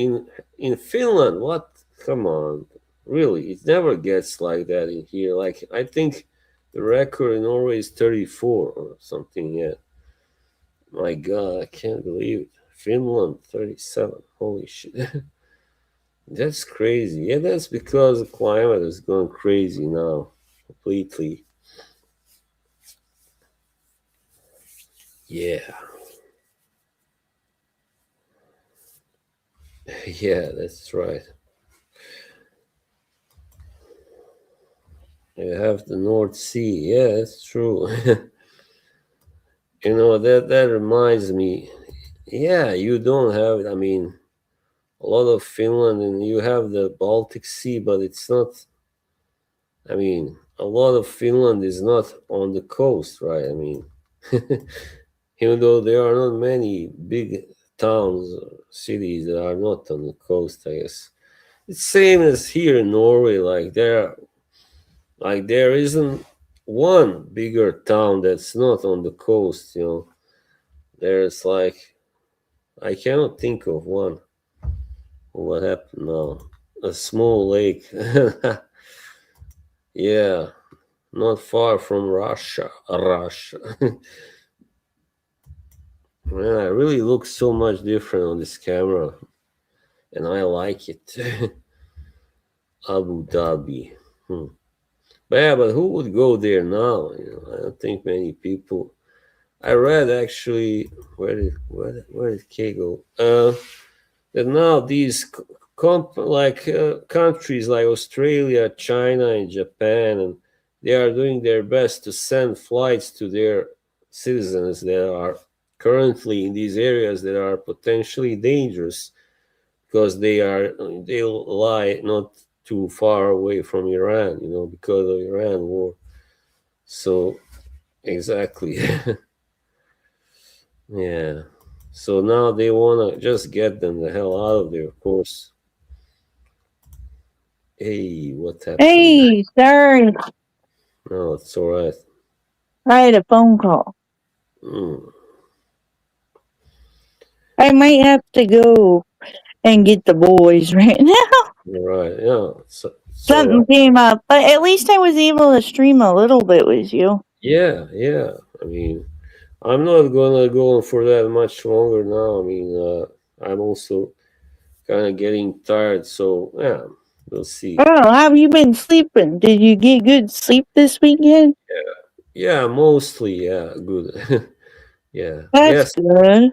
in Finland? What? Come on, really? It never gets like that in here. Like I think the record in Norway is 34 or something. Yeah. My God, I can't believe it. Finland 37. Holy shit. That's crazy. Yeah, that's because the climate is going crazy now. Completely. Yeah. Yeah, that's right. You have the North Sea. Yeah, that's true. That reminds me. Yeah, you don't have. I mean, a lot of Finland, and you have the Baltic Sea, but it's not. I mean, a lot of Finland is not on the coast, right? I mean, even though there are not many big towns or cities that are not on the coast, I guess it's same as here in Norway. There isn't one bigger town that's not on the coast. There's like I cannot think of one. What happened now? A small lake. Yeah, not far from Russia. Russia. Man, I really look so much different on this camera, and I like it. Abu Dhabi. Hmm. But who would go there now? I don't think many people. I read actually where did Kay go? That now these countries like Australia, China, and Japan, and they are doing their best to send flights to their citizens that are currently in these areas that are potentially dangerous because they lie not too far away from Iran, because of Iran war. So exactly, yeah. So now they wanna just get them the hell out of there. Of course. Hey, what happened? Hey, sorry. No, it's all right. I had a phone call. Mm, I might have to go and get the boys right now. you're right. Yeah, it's all Something right. came up, but at least I was able to stream a little bit with you. Yeah, yeah. I mean, I'm not gonna go on for that much longer now. I mean, I'm also kind of getting tired, so yeah, we'll see. Oh, how have you been sleeping? Did you get good sleep this weekend? Yeah, mostly. Yeah, good. Yeah. That's Yes. good.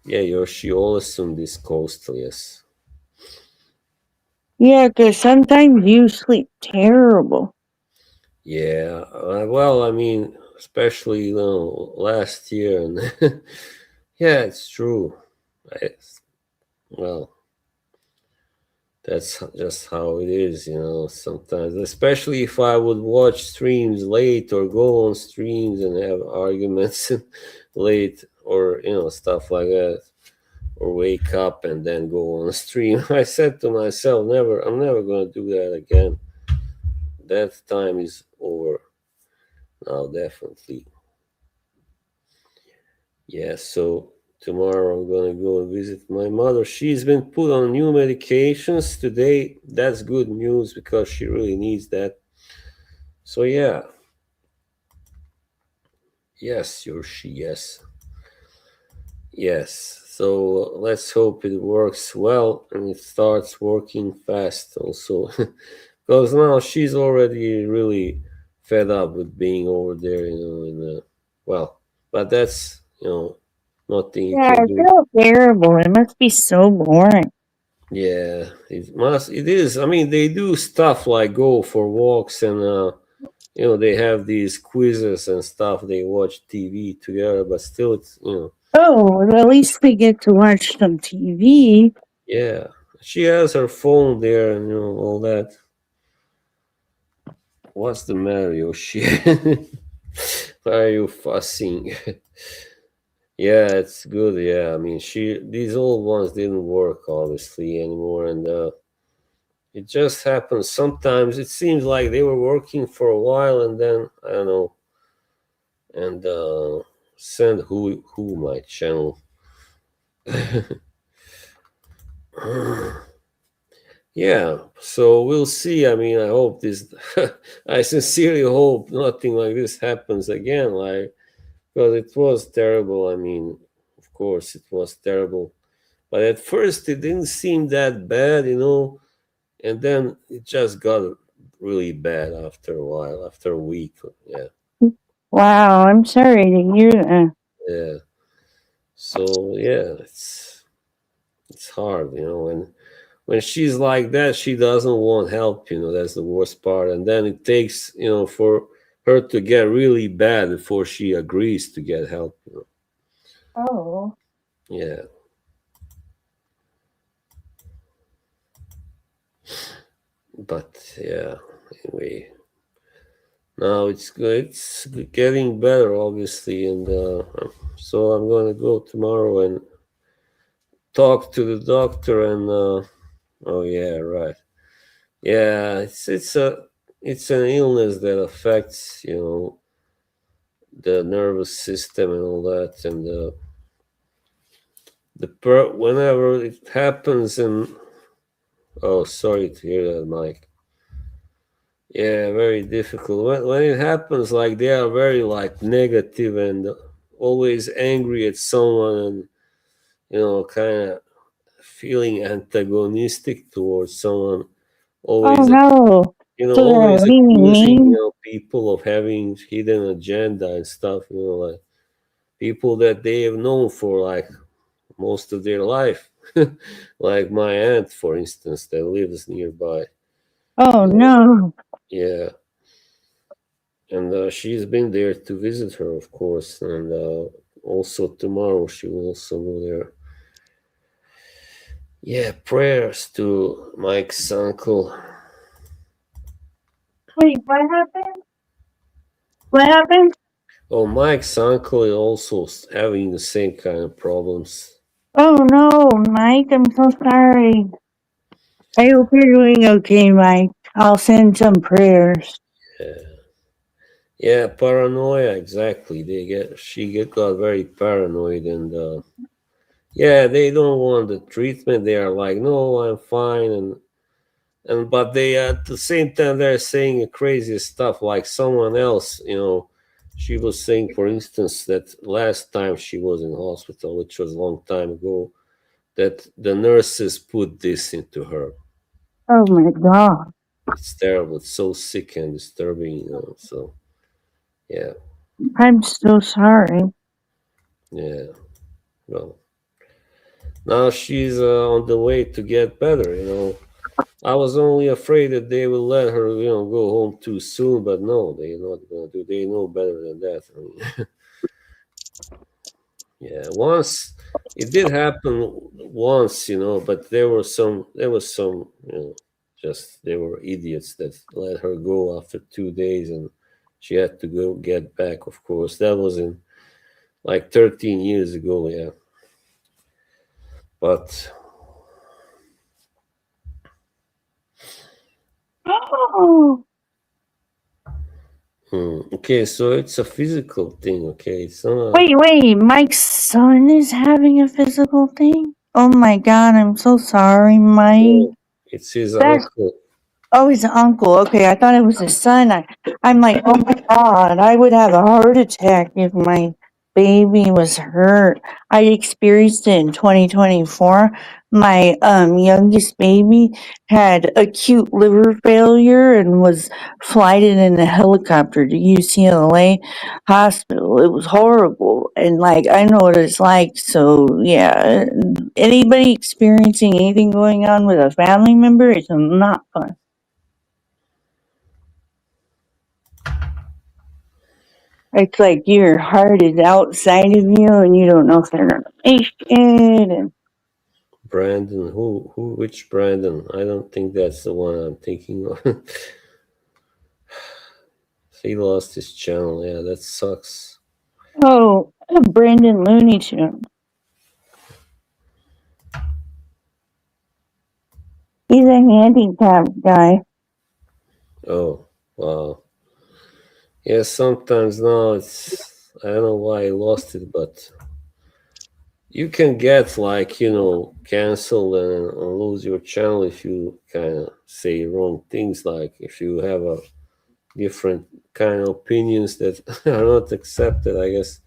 Yeah, Yoshi, always on this coast. Yes. Yeah, 'cause sometimes you sleep terrible. Yeah. Well, I mean, especially last year, and yeah, it's true. I, well, that's just how it is, sometimes, especially if I would watch streams late or go on streams and have arguments late or, stuff like that, or wake up and then go on a stream. I said to myself, I'm never going to do that again. That time is over now, definitely. Yeah, so tomorrow I'm gonna go and visit my mother. She's been put on new medications today. That's good news because she really needs that. So yeah, yes, Yoshi, yes, yes. So let's hope it works well and it starts working fast also, because now she's already really fed up with being over there, well, but that's nothing you Yeah, can I do. feel terrible. It must be so boring. Yeah, it is. I mean, they do stuff like go for walks and they have these quizzes and stuff. They watch TV together, but still it's. Oh, well, at least we get to watch some TV. Yeah. She has her phone there and all that. What's the matter, Yoshi? Why are you fussing? Yeah, it's good. Yeah, I mean, these old ones didn't work obviously anymore, and it just happens. Sometimes it seems like they were working for a while, and then I don't know, and send who my channel. Yeah, so we'll see. I mean, I hope this. I sincerely hope nothing like this happens again. Like, because it was terrible. I mean, of course, it was terrible. But at first, it didn't seem that bad, and then it just got really bad after a while, after a week. Yeah, Wow, I'm sorry to hear that. yeah. So yeah, it's hard, and when she's like that, she doesn't want help. That's the worst part. And then it takes, for her to get really bad before she agrees to get help. Oh. Yeah, but yeah. Anyway, now it's good. It's getting better, obviously, and so I'm going to go tomorrow and talk to the doctor. And oh yeah, right. Yeah, it's an illness that affects the nervous system and all that, and whenever it happens. And oh, sorry to hear that, Mike. Yeah, very difficult when it happens. Like they are very like negative and always angry at someone, and kind of feeling antagonistic towards someone. Oh Always no. So they're always leaving accusing me? people of having hidden agenda and stuff. Like people that they have known for like most of their life. Like my aunt, for instance, that lives nearby. Oh You know, no. yeah, and she's been there to visit her, of course, and also tomorrow she will also go there. Yeah, prayers to Mike's uncle. Wait, what happened? What happened? Oh, Mike's uncle is also having the same kind of problems. Oh no, Mike, I'm so sorry. I hope you're doing okay, Mike. I'll send some prayers. Yeah, yeah, paranoia. Exactly. Got very paranoid, and yeah, they don't want the treatment. They are like, no, I'm fine, and but they at the same time they're saying crazy stuff like someone else. She was saying, for instance, that last time she was in hospital, which was a long time ago, that the nurses put this into her. Oh my god. It's terrible. It's so sick and disturbing. So yeah, I'm so sorry. yeah. Well, now she's on the way to get better. I was only afraid that they will let her, go home too soon, but no, they're not gonna do. They know better than that. I mean, yeah, once it did happen once, but just they were idiots that let her go after 2 days, and she had to go get back. Of course, that was in like 13 years ago. Yeah, but Oh. Okay, so it's a physical thing. Okay, it's not. Wait, Mike's son is having a physical thing? Oh my god, I'm so sorry, Mike. No, it's his That's uncle. Oh, his uncle. Okay, I thought it was his son. I'm like, oh my god, I would have a heart attack if my baby was hurt. I experienced it in 2024. My youngest baby had acute liver failure and was flighted in a helicopter to UCLA hospital. It was horrible, and like I know what it's like. So yeah, anybody experiencing anything going on with a family member, it's not fun. It's like your heart is outside of you and you don't know if they're gonna make it. And Brandon, which Brandon? I don't think that's the one I'm thinking of. He lost his channel. Yeah, that sucks. oh, Brandon Looney Tune. He's a handicapped guy. Oh, wow. Yeah, sometimes now it's. I don't know why I lost it, but you can get like canceled and lose your channel if you kind of say wrong things. Like if you have a different kind of opinions that are not accepted. I guess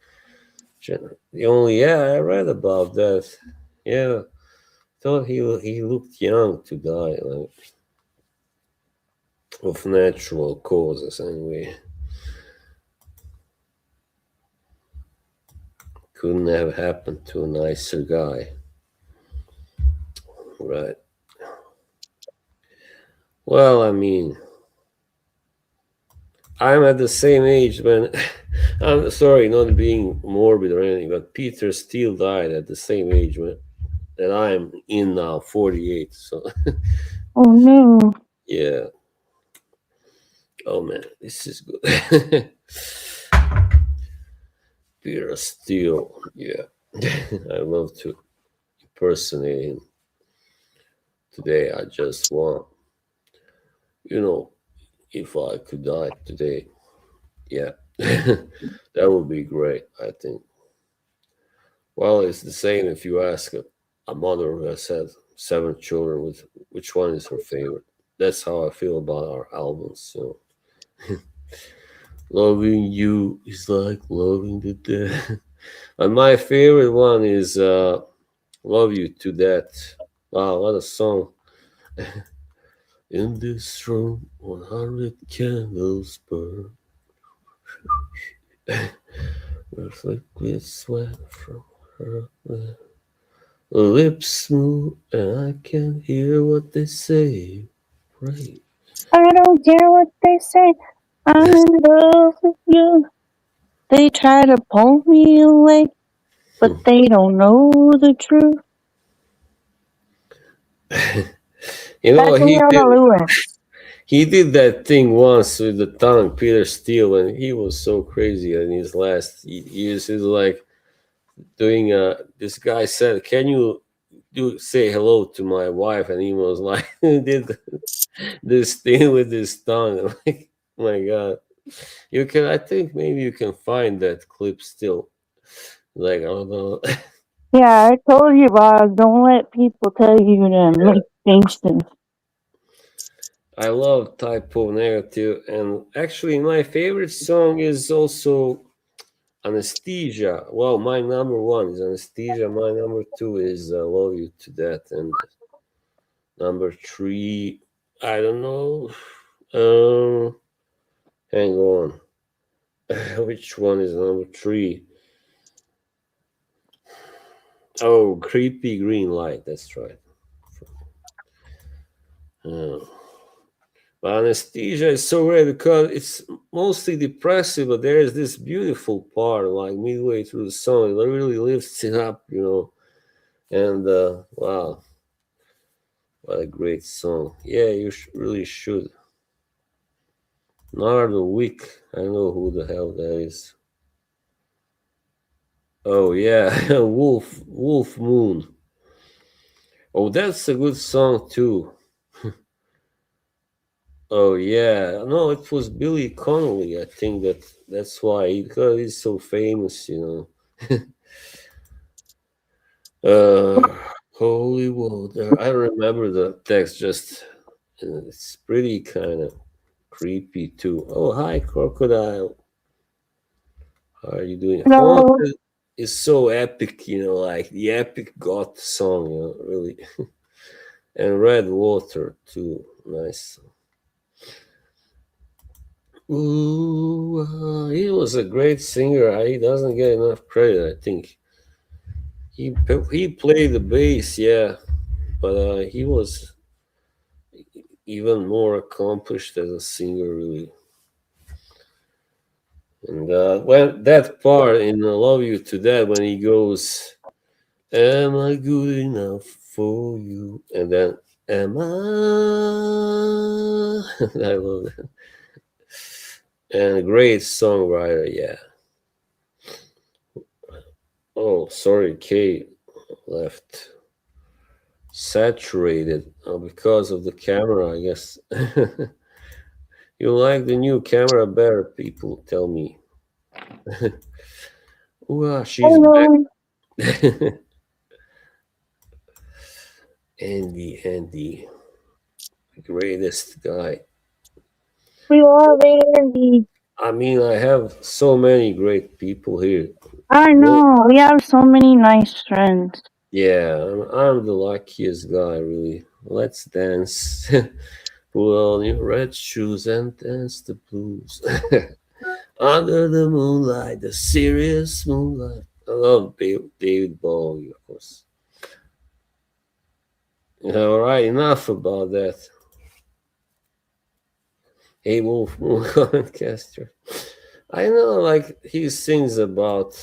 the only I read about that. Yeah, thought he looked young to die, like of natural causes anyway. Couldn't have happened to a nicer guy, right? Well, I mean, I'm at the same age when I'm sorry, not being morbid or anything, but Peter Steele died at the same age that I'm in now, 48. So Oh no. yeah. Oh man, this is good. Peter Steele, yeah. I love to impersonate him today. I just want, you know, if I could die today, yeah, that would be great. I think. Well, it's the same if you ask a mother who has had 7 children with which one is her favorite. That's how I feel about our albums. So loving you is like loving the dead. And my favorite one is Love You to Death. Wow, what a song. In this room, 100 candles burn. With liquid sweat from her lips move, and I can hear what they say. Right. I don't care what they say. I'm in love with you. They try to pull me away, but they don't know the truth. You know, That's Leona Lewis. he did that thing once with the tongue, Peter Steele, and he was so crazy in his last years. He was like doing this guy said, "Can you do say hello to my wife?" And he was like did this thing with his tongue. I'm like, oh my god. You can I think maybe you can find that clip still. Like I don't know. Yeah, I told you, Boz, don't let people tell you to Yeah. make distinctions. I love typo negative, and actually my favorite song is also Anesthesia. Well, my number one is Anesthesia. My number two is Love You to Death, and number three, I don't know. Um, hang on. Which one is number three? Oh, Creepy Green Light. That's right. Uh, but Anesthesia is so rare because it's mostly depressive, but there is this beautiful part, like midway through the song, it really lifts it up. And wow, what a great song. Yeah, you really should. Nardo Wick. I know who the hell that is. Oh yeah, Wolf Moon. Oh, that's a good song too. Oh yeah, no, it was Billy Connolly. I think that's why because he's so famous, you know. Holy water. I remember the text. Just it's pretty kind of creepy too. Oh hi crocodile, how are you doing? No, Haunted is so epic, you know, like the epic goth song, you know, really. And Red Water too, nice. Ooh, he was a great singer. He doesn't get enough credit. I think he played the bass, yeah, but he was even more accomplished as a singer, really. And when that part in "I Love You to Death," when he goes, "Am I good enough for you?" and then "Am I?" I love that. And a great songwriter, yeah. Oh, sorry, Kay left. Saturated because of the camera, I guess. You like the new camera better, people tell me. Wow, she's back. hello. Andy, the greatest guy. We love Andy. I mean, I have so many great people here. I Well, know. We have so many nice friends. yeah, I'm the luckiest guy, really. Let's dance. Put on your red shoes and dance the blues. Under the moonlight, the serious moonlight. I love David Bowie, of course. All right, enough about that. Hey, Wolf, Moon Caster. I know, like, he sings about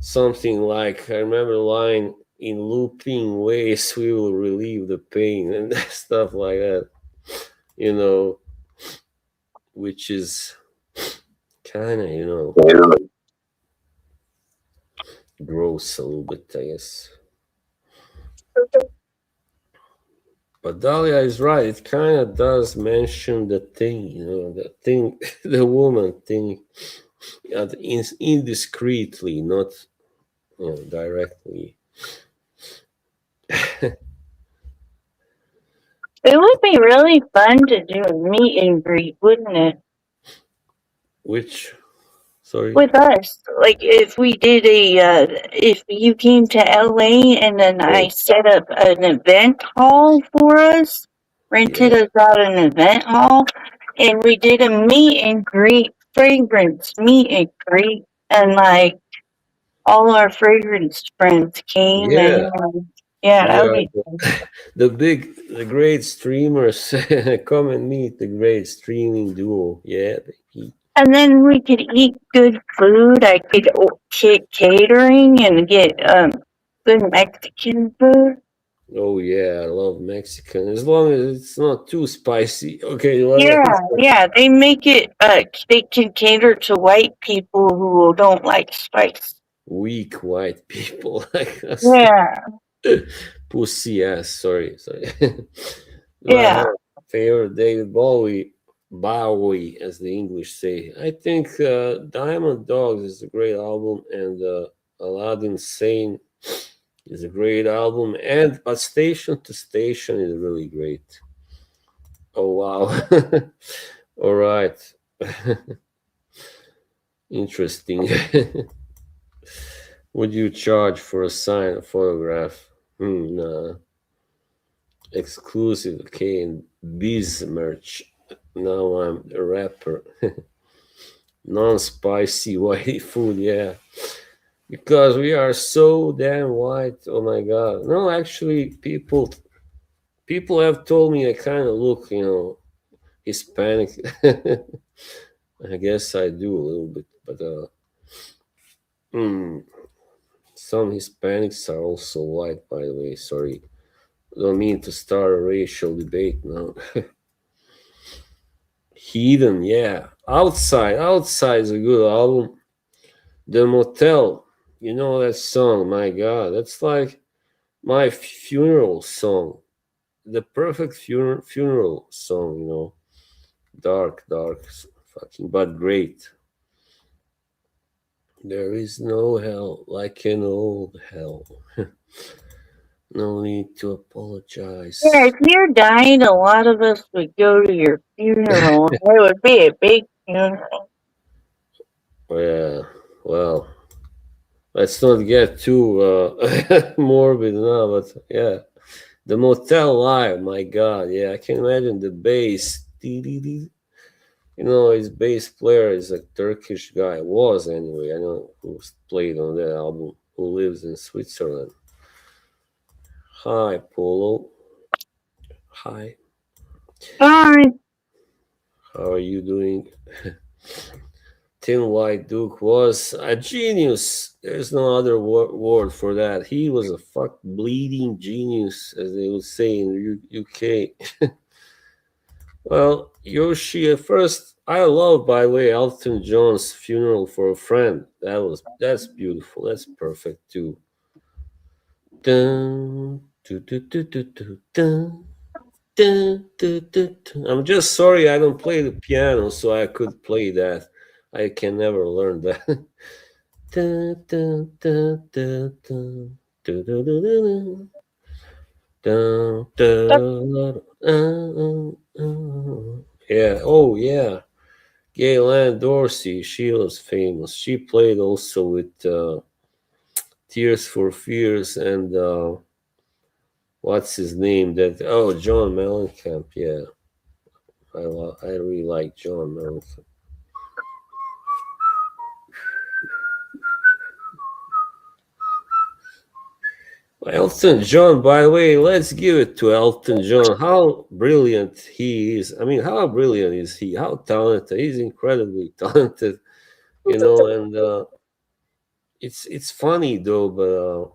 something like, I remember the line, in looping ways we will relieve the pain and stuff like that, you know, which is kind of, you know, gross a little bit, I guess. But Dahlia is right. It kind of does mention the thing, you know, the thing, the woman thing, indiscreetly, not, you know, directly. It would be really fun to do a meet and greet, wouldn't it? Which, sorry, With us, like if we did if you came to LA and then I oh set up an event hall for us, yeah, rented us out an event hall, and we did a meet and greet, fragrance meet and greet, and like all our fragrance friends came yeah, and yeah, we that would are be fun. the great streamers. Come and meet the great streaming duo. Yeah, baby. And then we could eat good food. I could get catering and get good Mexican food. Oh yeah, I love Mexican as long as it's not too spicy. Okay, well, Yeah, yeah. They make it. They can cater to white people who don't like spice. weak white people like us. Yeah, Pussy ass. Sorry. No, I yeah. have favorite David Bowie, as the English say. I think Diamond Dogs is a great album, and Aladdin Sane is a great album, and but Station to Station is really great. Oh wow! All right, interesting. Would you charge for a signed photograph? Nah. Exclusive K and Biz merch. Now I'm a rapper. Non-spicy white food, yeah. Because we are so damn white. Oh my god. No, actually, people have told me I kind of look, you know, Hispanic. I guess I do a little bit, but mm, some Hispanics are also white, by the way. Sorry, don't mean to start a racial debate now. Heathen, yeah. Outside is a good album. The Motel, you know that song? My God, that's like my funeral song. the perfect funeral song, dark, dark, fucking, but great. There is no hell like an old hell. No need to Yeah, apologize. if you died, a lot of us would go to your funeral. It would be a big funeral. Yeah, well, let's not get too morbid now, but yeah, the Motel Live, my God, yeah, I can imagine the bass. His bass player is a Turkish guy, was anyway. I know who played on that album, who lives in Switzerland. Hi, Polo. Hi, Fine. how are you doing? Tim White Duke was a genius. There's no other word for that. He was a fuck bleeding genius, as they would say in the UK. Well, Yoshi, at first, I love, by the way, Elton John's Funeral for a Friend. That's beautiful. That's perfect too. Dun, dun, dun, dun, dun, dun, dun, dun, dun, dun, dun. I'm just sorry I don't play the piano, so I could play that. I can never learn that. Dun, dun, dun, dun, dun, dun, dun, dun, dun, dun, dun, yeah. Oh, yeah. Gaylan Dorsey. She was famous. She played also with Tears for Fears and what's his name? John Mellencamp. Yeah, I really like John Mellencamp. Elton John, by the way, let's give it to Elton John. How brilliant he is. I mean, how brilliant is he? How talented. He's incredibly talented, and it's funny though, but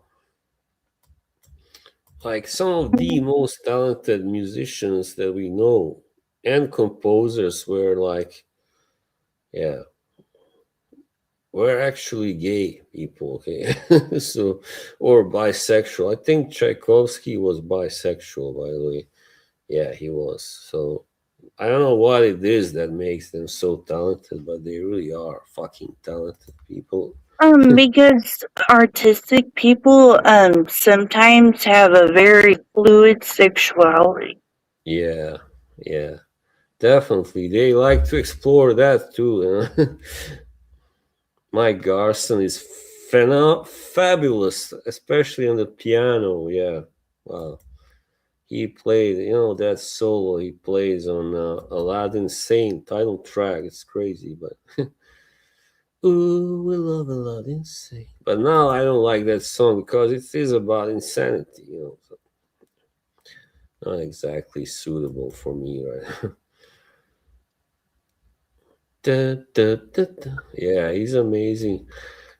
like some of the most talented musicians that we know and composers were like, yeah, we're actually gay people, okay? So, or bisexual. I think Tchaikovsky was bisexual, by the way. Yeah, he was. So I don't know what it is that makes them so talented, but they really are fucking talented people. Because artistic people sometimes have a very fluid sexuality. Yeah, yeah, definitely. They like to explore that too. Mike Garson is fabulous, especially on the piano. Yeah, wow. He played, that solo he plays on Aladdin Sane title track. It's crazy, but ooh, we love Aladdin Sane. But now I don't like that song because it is about insanity, so not exactly suitable for me, right? Da, da, da, da. Yeah, he's amazing.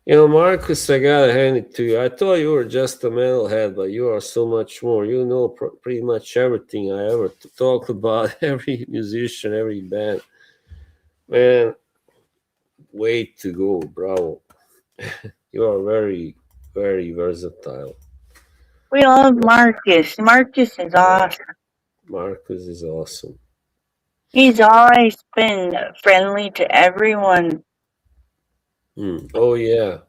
Marcus, I gotta hand it to you. I thought you were just a metalhead, but you are so much more. You know pretty much everything I ever talked about, every musician, every band. Man, way to go, bravo. You are very, very versatile. We love Marcus. Marcus is Yeah, awesome. Marcus is awesome. He's always been friendly to everyone. Oh, yeah.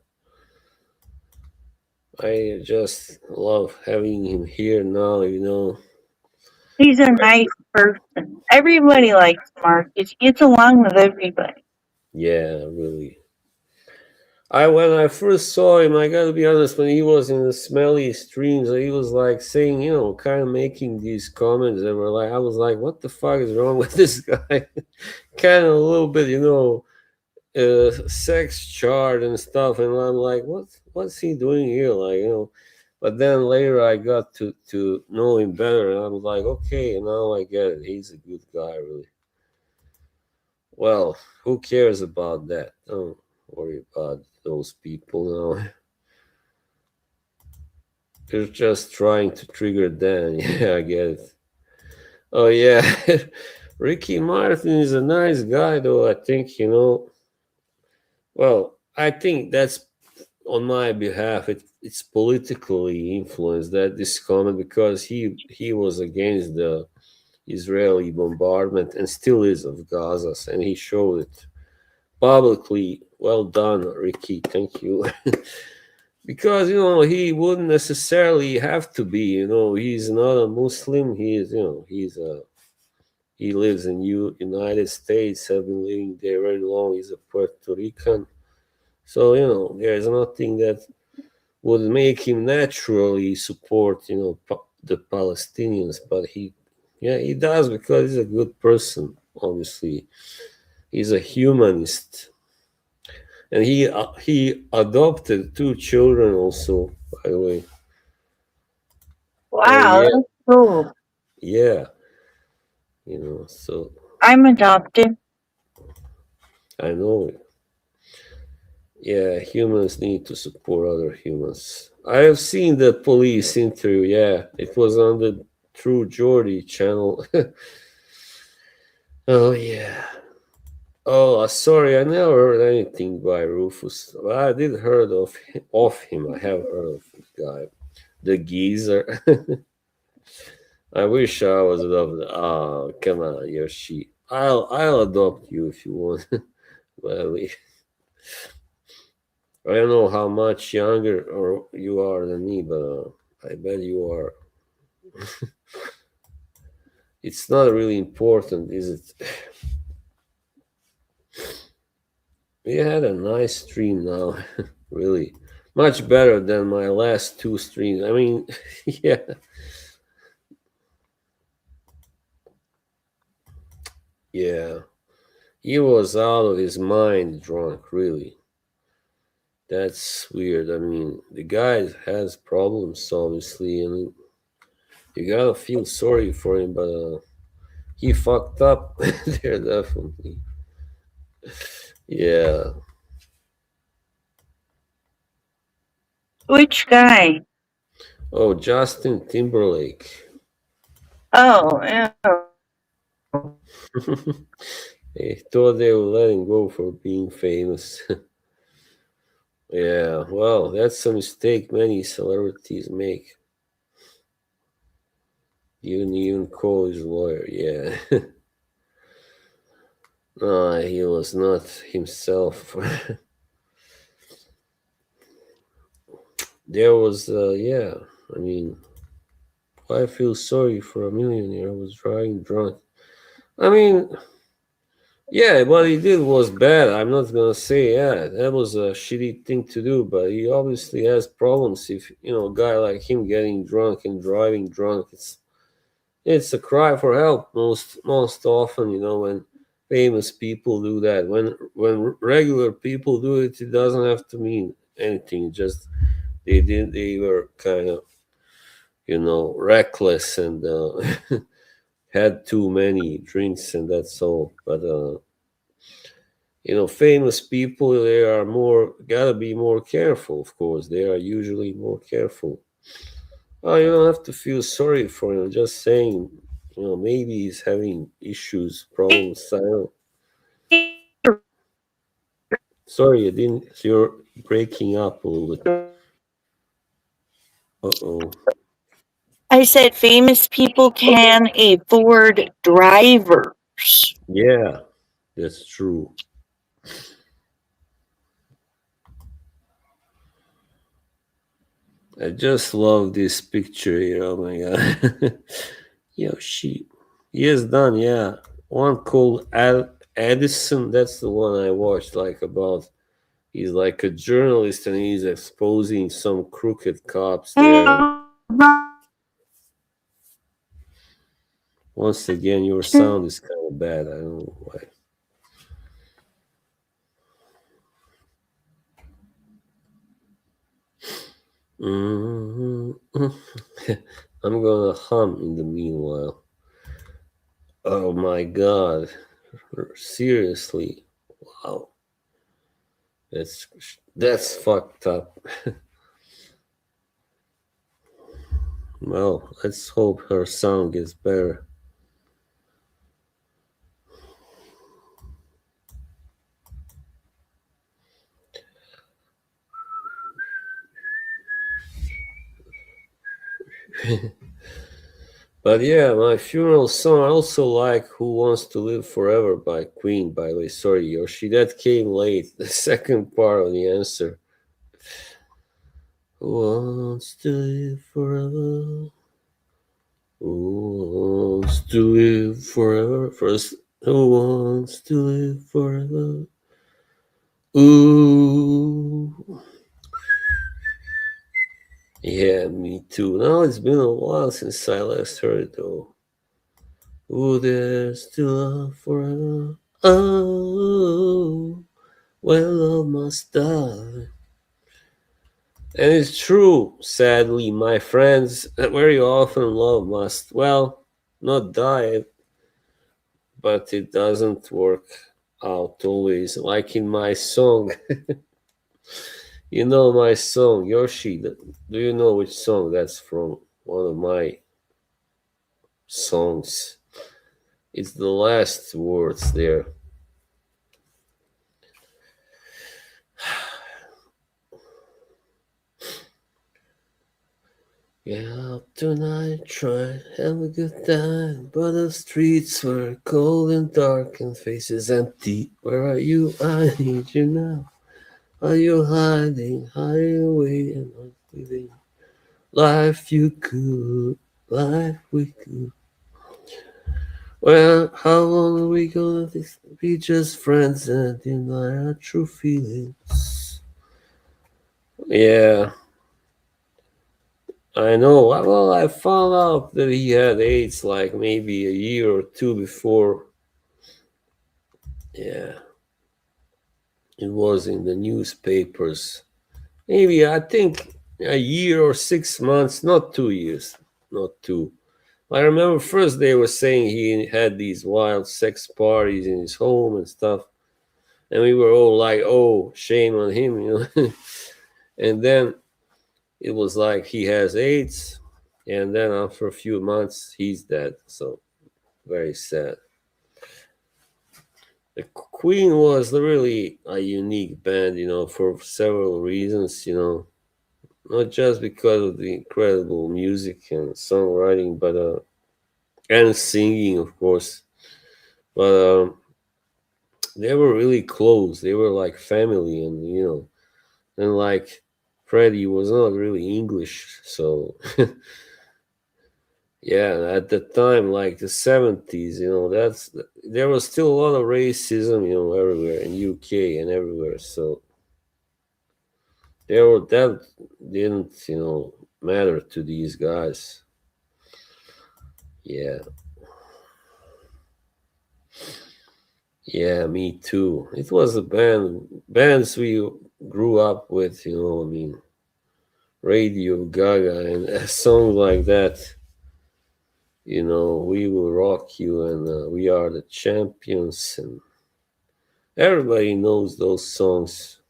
I just love having him here now. He's a nice person. Everybody likes Marcus. He gets along with everybody. Yeah, really. When I first saw him, I gotta be honest, when he was in the smelly streams, he was like saying, kind of making these comments that were like, I was like, what the fuck is wrong with this guy? Kind of a little bit, sex chart and stuff, and I'm like, what's he doing here? Like, But then later I got to know him better, and I was like, okay, now I get it. He's a good guy, really. Well, who cares about that? Don't worry about those people now. They're just trying to trigger Dan. Yeah, I get it. Oh yeah, Ricky Martin is a nice guy, though. I think. Well, I think that's on my behalf, it's politically influenced that this comment because he was against the Israeli bombardment and still is of Gaza, and he showed it publicly. Well done, Ricky. Thank you. Because he wouldn't necessarily have to be. He's not a Muslim. He lives in United States. Have been living there very long. He's a Puerto Rican. So there's nothing that would make him naturally support the Palestinians, but he does because he's a good person. Obviously, he's a humanist, and he adopted two children also. By the way, oh Wow, yeah, that's cool. yeah, So I'm adopted. I know, yeah, humans need to support other humans. I have seen the police interview. Yeah, it was on the True Geordie channel. Oh yeah. Oh, sorry, I never heard anything by Rufus. Well, I did heard of him. I have heard of the guy, the geezer. I wish I was adopted. Oh, come on, Yoshi. I'll adopt you if you want. Well, I don't know how much younger or you are than me, but I bet you are. It's not really important, is it? We had a nice stream now, really. Much better than my last two streams. I mean, yeah, yeah. He was out of his mind drunk, really. That's weird. I mean, the guy has problems, obviously, and you gotta feel sorry for him, but he fucked up there, definitely. Yeah. Which guy? Oh, Justin Timberlake. Oh, yeah. They thought they would let him go for being famous. Yeah, well, that's a mistake many celebrities make. Even call his lawyer, yeah. No, he was not himself. There was, yeah, I mean, I feel sorry for a millionaire who was driving drunk. I mean, yeah, what he did was bad. I'm not gonna say, yeah, that was a shitty thing to do, but he obviously has problems. If, a guy like him getting drunk and driving drunk, it's a cry for help most often, when famous people do that. When regular people do it, it doesn't have to mean anything. Just they were kind of reckless and had too many drinks and that's all. But famous people, they are more gotta be more careful. Of course, they are usually more careful. Oh, you don't have to feel sorry for him. Just saying, maybe he's having issues, problems. I don't. Sorry, you didn't. You're breaking up a little bit. Uh oh. I said famous people can afford drivers. Yeah, that's true. I just love this picture here. Oh my god. Yo, she. He has done, yeah. One called Edison. That's the one I watched, like about. He's like a journalist and he's exposing some crooked cops there. Once again, your sound is kind of bad. I don't know why. Mhm. I'm gonna hum in the meanwhile. Oh my god. Seriously. Wow. That's fucked up. Well, let's hope her sound gets better. But yeah, my funeral song, I also like Who Wants to Live Forever by Queen, by the way. Sorry, Yoshi, that came late. The second part of the answer. Who wants to live forever? Who wants to live forever? First, who wants to live forever? Ooh. Yeah, me too. Now it's been a while since I last heard it though. Ooh, there's still love forever. Oh, well, love must die. And it's true, sadly, my friends, that very often love must, well, not die, but it doesn't work out always. Like in my song, you know my song, Yoshi, do you know which song that's from? One of my songs. It's the last words there. Yeah, out tonight, try have a good time, but the streets were cold and dark and faces empty. Where are you? I need you now. Are you hiding away and not living life you could, life we could? Well, how long are we gonna be just friends and deny our true feelings? Yeah, I know. Well, I found out that he had AIDS like maybe a year or two before. Yeah, it was in the newspapers. Maybe I think a year or 6 months, not 2 years, not two. I remember first they were saying he had these wild sex parties in his home and stuff, and we were all like, "Oh, shame on him," you know. And then it was like he has AIDS, and then after a few months he's dead. So very sad. The Queen was really a unique band, for several reasons, not just because of the incredible music and songwriting, but and singing, of course, but they were really close. They were like family, and like Freddie was not really English, so yeah, at the time, like the 70s, that's there was still a lot of racism, everywhere in UK and everywhere. So that didn't, matter to these guys. Yeah, yeah, me too. It was a bands we grew up with, I mean, Radio Gaga and a song like that. We will rock you and we are the champions, and everybody knows those songs.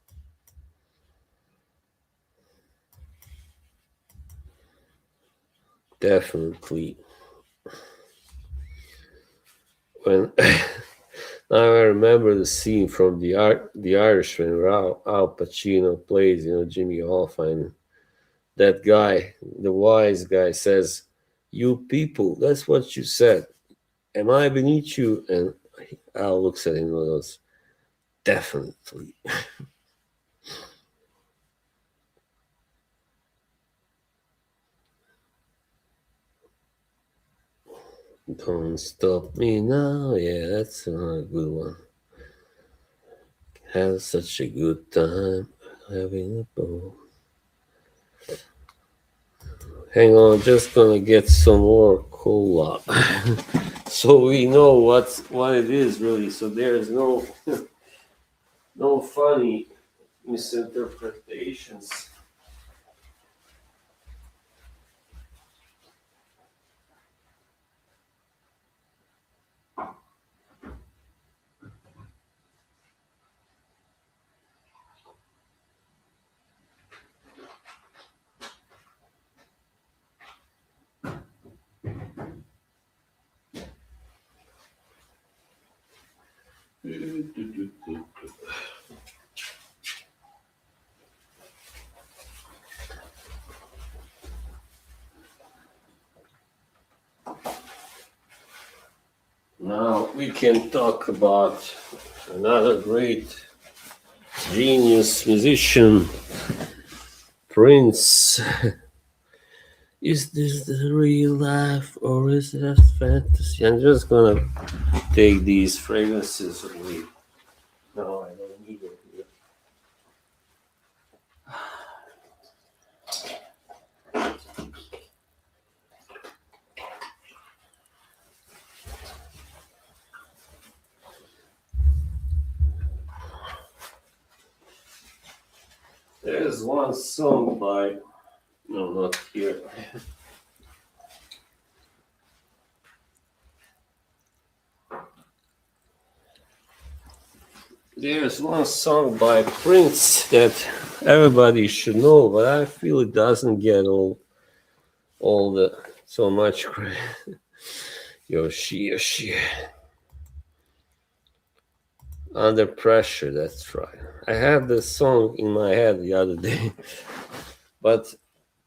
Definitely. When now I remember the scene from the Irishman where Al Pacino plays, Jimmy Hoffa, and that guy, the wise guy, says, "You people, that's what you said. Am I beneath you?" And Al looks at him and goes, "Definitely." Don't stop me now. Yeah, that's a good one. Have such a good time having a ball. Hang on, just gonna get some more cola, so we know what it is really. So there's no funny misinterpretations. Now we can talk about another great genius musician, Prince. Is this the real life or is it a fantasy? I'm just gonna take these fragrances away. No, I don't need it here. There's one song by, no, not here. There's one song by Prince that everybody should know, but I feel it doesn't get all the so much credit. Yoshi, Yoshi. Under pressure, that's right. I had this song in my head the other day, but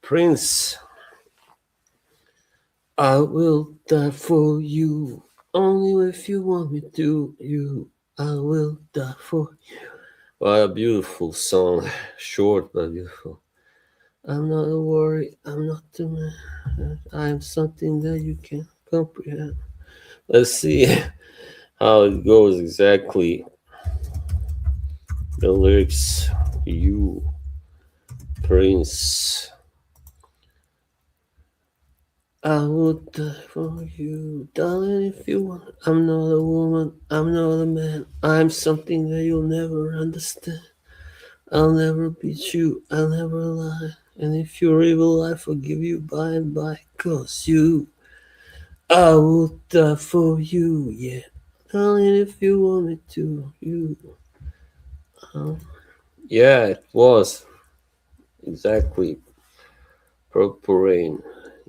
Prince, I will die for you, only if you want me to. You, I will die for you. What a beautiful song, short but beautiful. I'm not a worry, I'm not a man. I'm something that you can comprehend. Let's see how it goes exactly. The lyrics, you, Prince. I would die for you, darling, if you want. I'm not a woman, I'm not a man. I'm something that you'll never understand. I'll never beat you, I'll never lie. And if you're evil, I forgive you by and by. Cause you, I would die for you, yeah. Darling, if you want me to, you. Um, yeah, it was exactly Purple Rain.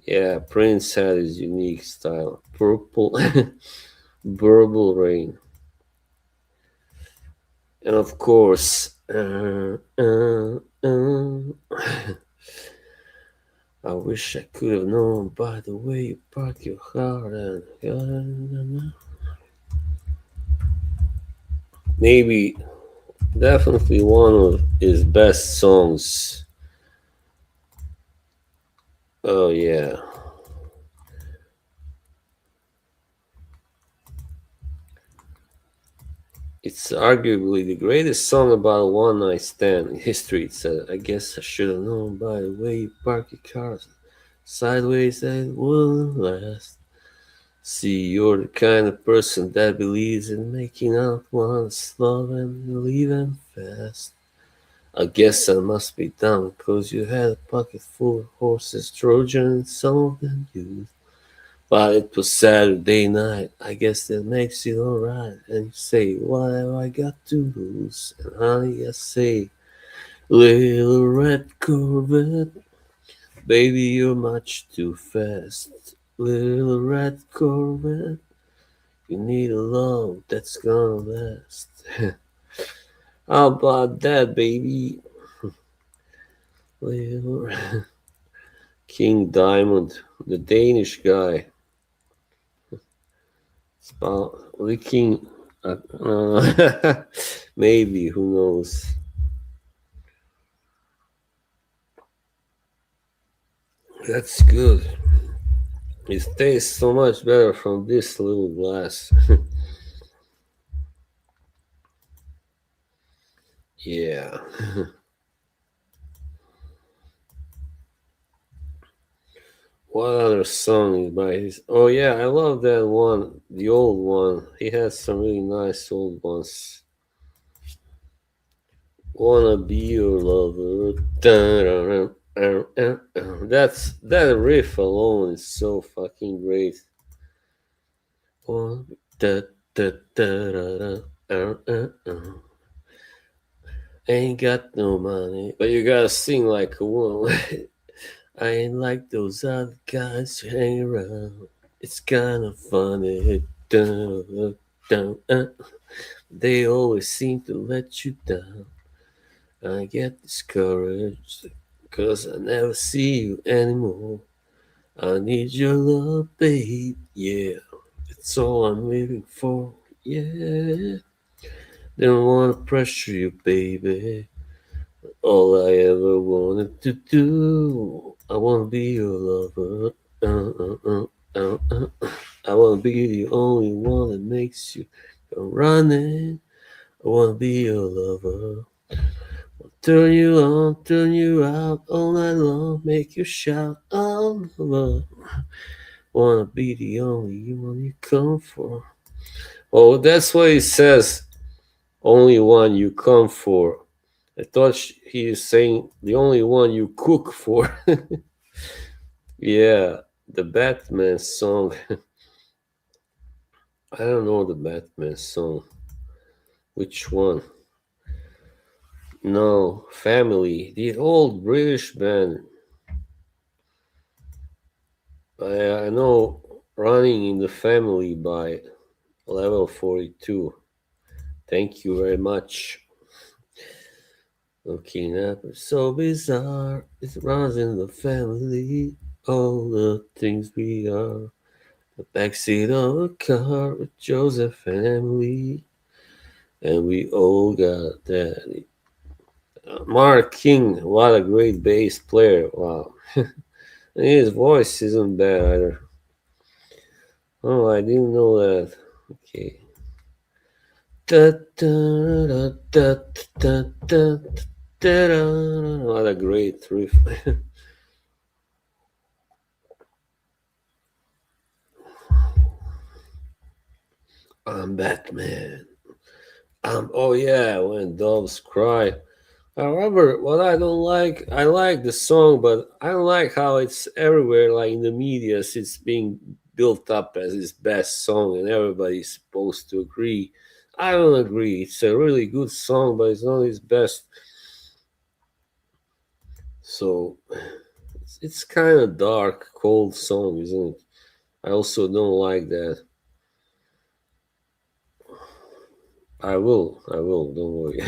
Yeah, Prince had his unique style. Purple, Burble Rain. And of course, I wish I could have known by the way you park your car and maybe definitely one of his best songs. Oh yeah. It's arguably the greatest song about a one night stand in history. It said, I guess I should have known by the way you park your cars sideways that it wouldn't last. See, you're the kind of person that believes in making out once, love and leaving fast. I guess I must be dumb, 'cause you had a pocket full of horses, Trojan, and some of them used. But it was Saturday night, I guess that makes it alright. And you say, what have I got to lose? And honey, I say, little red Corvette, baby, you're much too fast. Little red Corvette, you need a love that's gonna last. How about that, baby? Little King Diamond, the Danish guy, about licking. Maybe, who knows? That's good. It tastes so much better from this little glass. Yeah. What other song is by his? Oh yeah, I love that one, the old one. He has some really nice old ones. Wanna be your lover. That's that riff alone is so fucking great. Wanna be- da, da, da, da, da, Ain't got no money, but you gotta sing like a woman. I ain't like those other guys who hang around. It's kind of funny. Dun, dun, They always seem to let you down. I get discouraged because I never see you anymore. I need your love, babe. Yeah, That's all I'm living for. Yeah. Don't wanna pressure you, baby. All I ever wanted to do. I wanna be your lover. I wanna be the only one that makes you come running. I wanna be your lover. Turn you on, turn you out all night long, make you shout, oh lover. Wanna be the only one you come for. Oh, that's what he says. Only one you come for. I thought he is saying the only one you cook for. Yeah, the Batman song. I don't know the Batman song. Which one? No, Family. The old British band. I know Running in the Family by Level 42. Thank you very much. Looking up, it's so bizarre. It runs in the family. All the things we are. The backseat of a car with Joseph and Emily. And we all got that. Mark King, what a great bass player. Wow. And his voice isn't bad either. Oh, I didn't know that. Okay. Da, da, da, da, da, da, da, da. What a great riff. I'm Batman. Oh yeah, when doves cry. However, what I don't like, I like the song, but I don't like how it's everywhere, like in the media, it's being built up as his best song, and everybody's supposed to agree. I don't agree. It's a really good song, but it's not his best. So it's kind of dark, cold song, isn't it? I also don't like that. I will. Don't worry.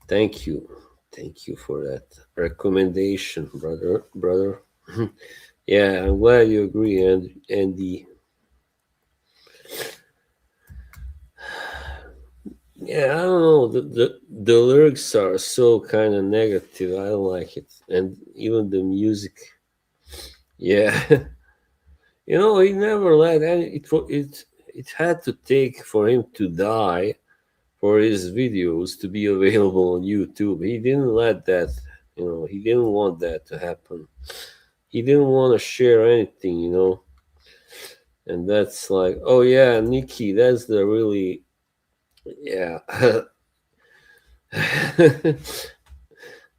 Thank you. Thank you for that recommendation, brother. Yeah, I'm glad you agree, Andy. Yeah, I don't know. The lyrics are so kind of negative. I don't like it, and even the music. Yeah, he never let any. It had to take for him to die for his videos to be available on YouTube. He didn't let that. He didn't want that to happen. He didn't want to share anything. And that's like, oh yeah, Nikki, that's the really, yeah.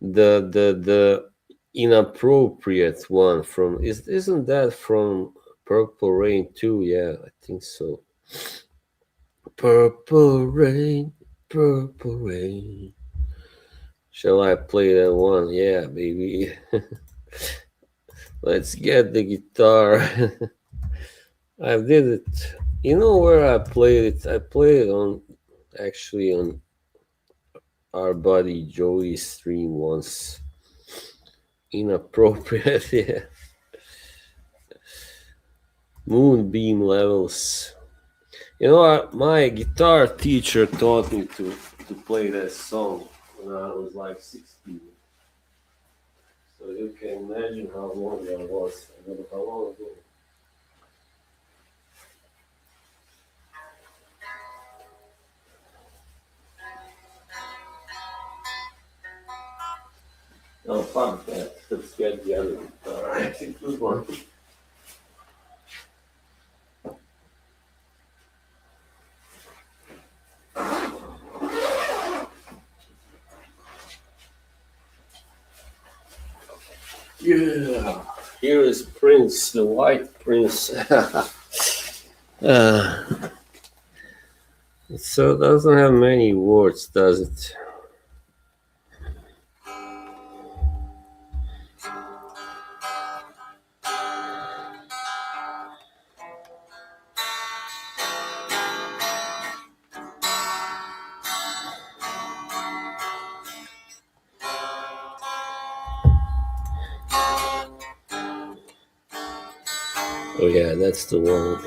The inappropriate one from isn't that from Purple Rain too? Yeah, I think so. Purple Rain, Purple Rain. Shall I play that one? Yeah, baby. Let's get the guitar. I did it. You know where I played it? I played it on our buddy Joey's stream once. Inappropriate, yeah. Moonbeam levels. My guitar teacher taught me to play that song when I was like 16. So you can imagine how long that was. I don't know how long ago. Oh, fuck that. Let's get the other guitar. It's a good one. Yeah. Here is Prince, the White Prince. uh, so it doesn't have many words, does it? Oh yeah, that's the one.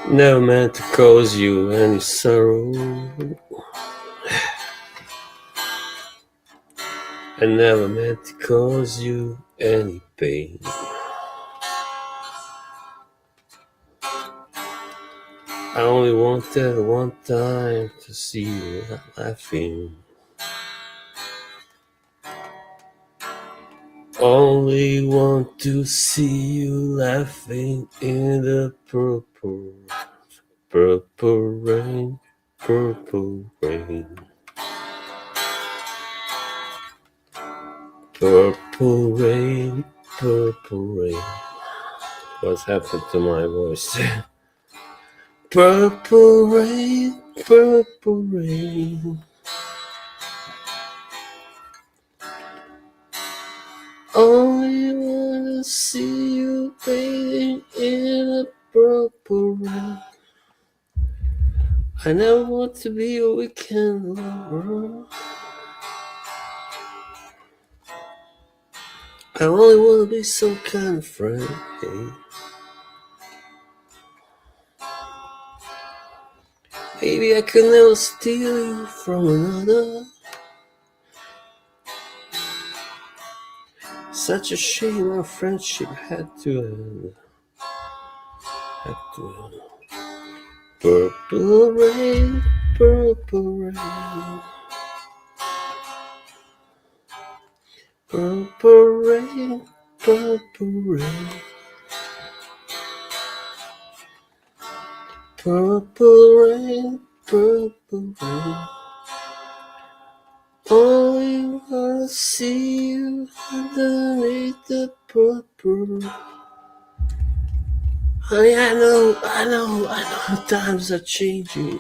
Never meant to cause you any sorrow. I never meant to cause you any pain. I only wanted one time to see you laughing. Only want to see you laughing in the purple, purple rain, purple rain. Purple rain, purple rain. What's happened to my voice? Purple rain, purple rain. Only wanna see you bathing in a purple rain. I never want to be a weekend lover. I only wanna be some kind of friend. Hey. Maybe I could never steal you from another. Such a shame our friendship had to end. Purple rain, purple rain. Purple rain, purple rain. Purple rain, purple rain. Only wanna see you underneath the purple. Honey, I know times are changing.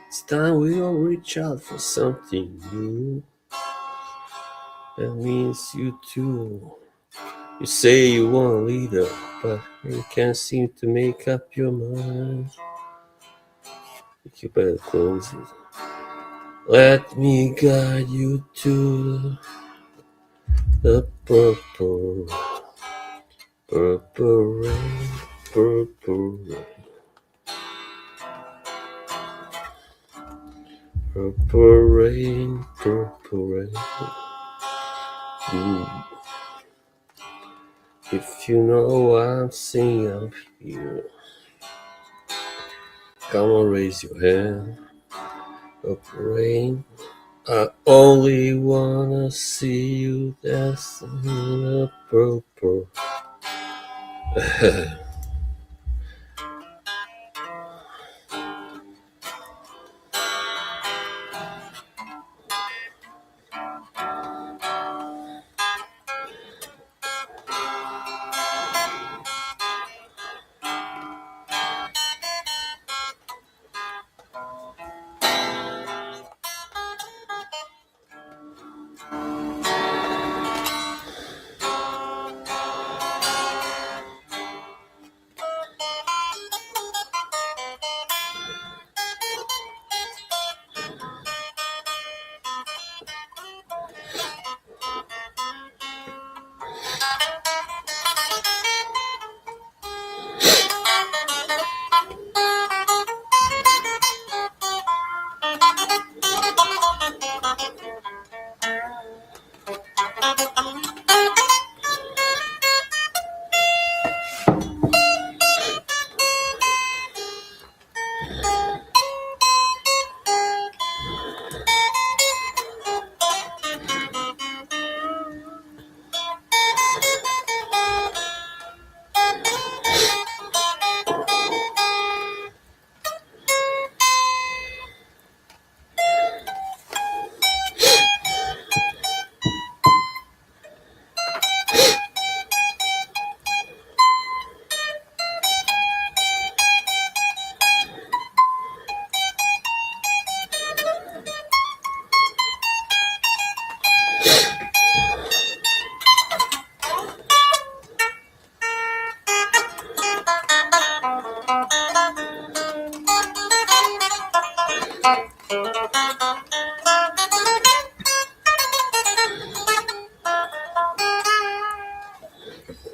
It's time we all reach out for something new. That means you too. You say you want a leader, but you can't seem to make up your mind. You better close it. Let me guide you to the purple, purple rain, purple rain. Purple rain, purple rain. If you know what I'm singing up here, come on, raise your hand. Purple rain. I only wanna see you dancing in the purple.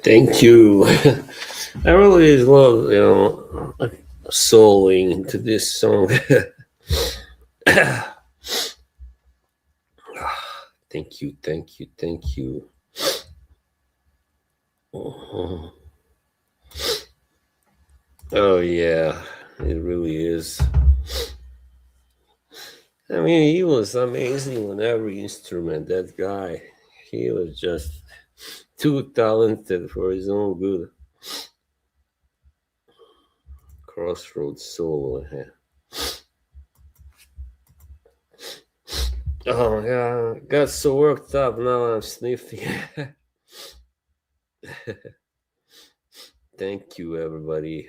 Thank you. I really love, soloing into this song. Thank you, thank you, thank you. Oh yeah, it really is. I mean, he was amazing on every instrument. That guy, he was just too talented for his own good. Crossroads solo. Oh yeah, got so worked up now. I'm sniffing. Thank you, everybody.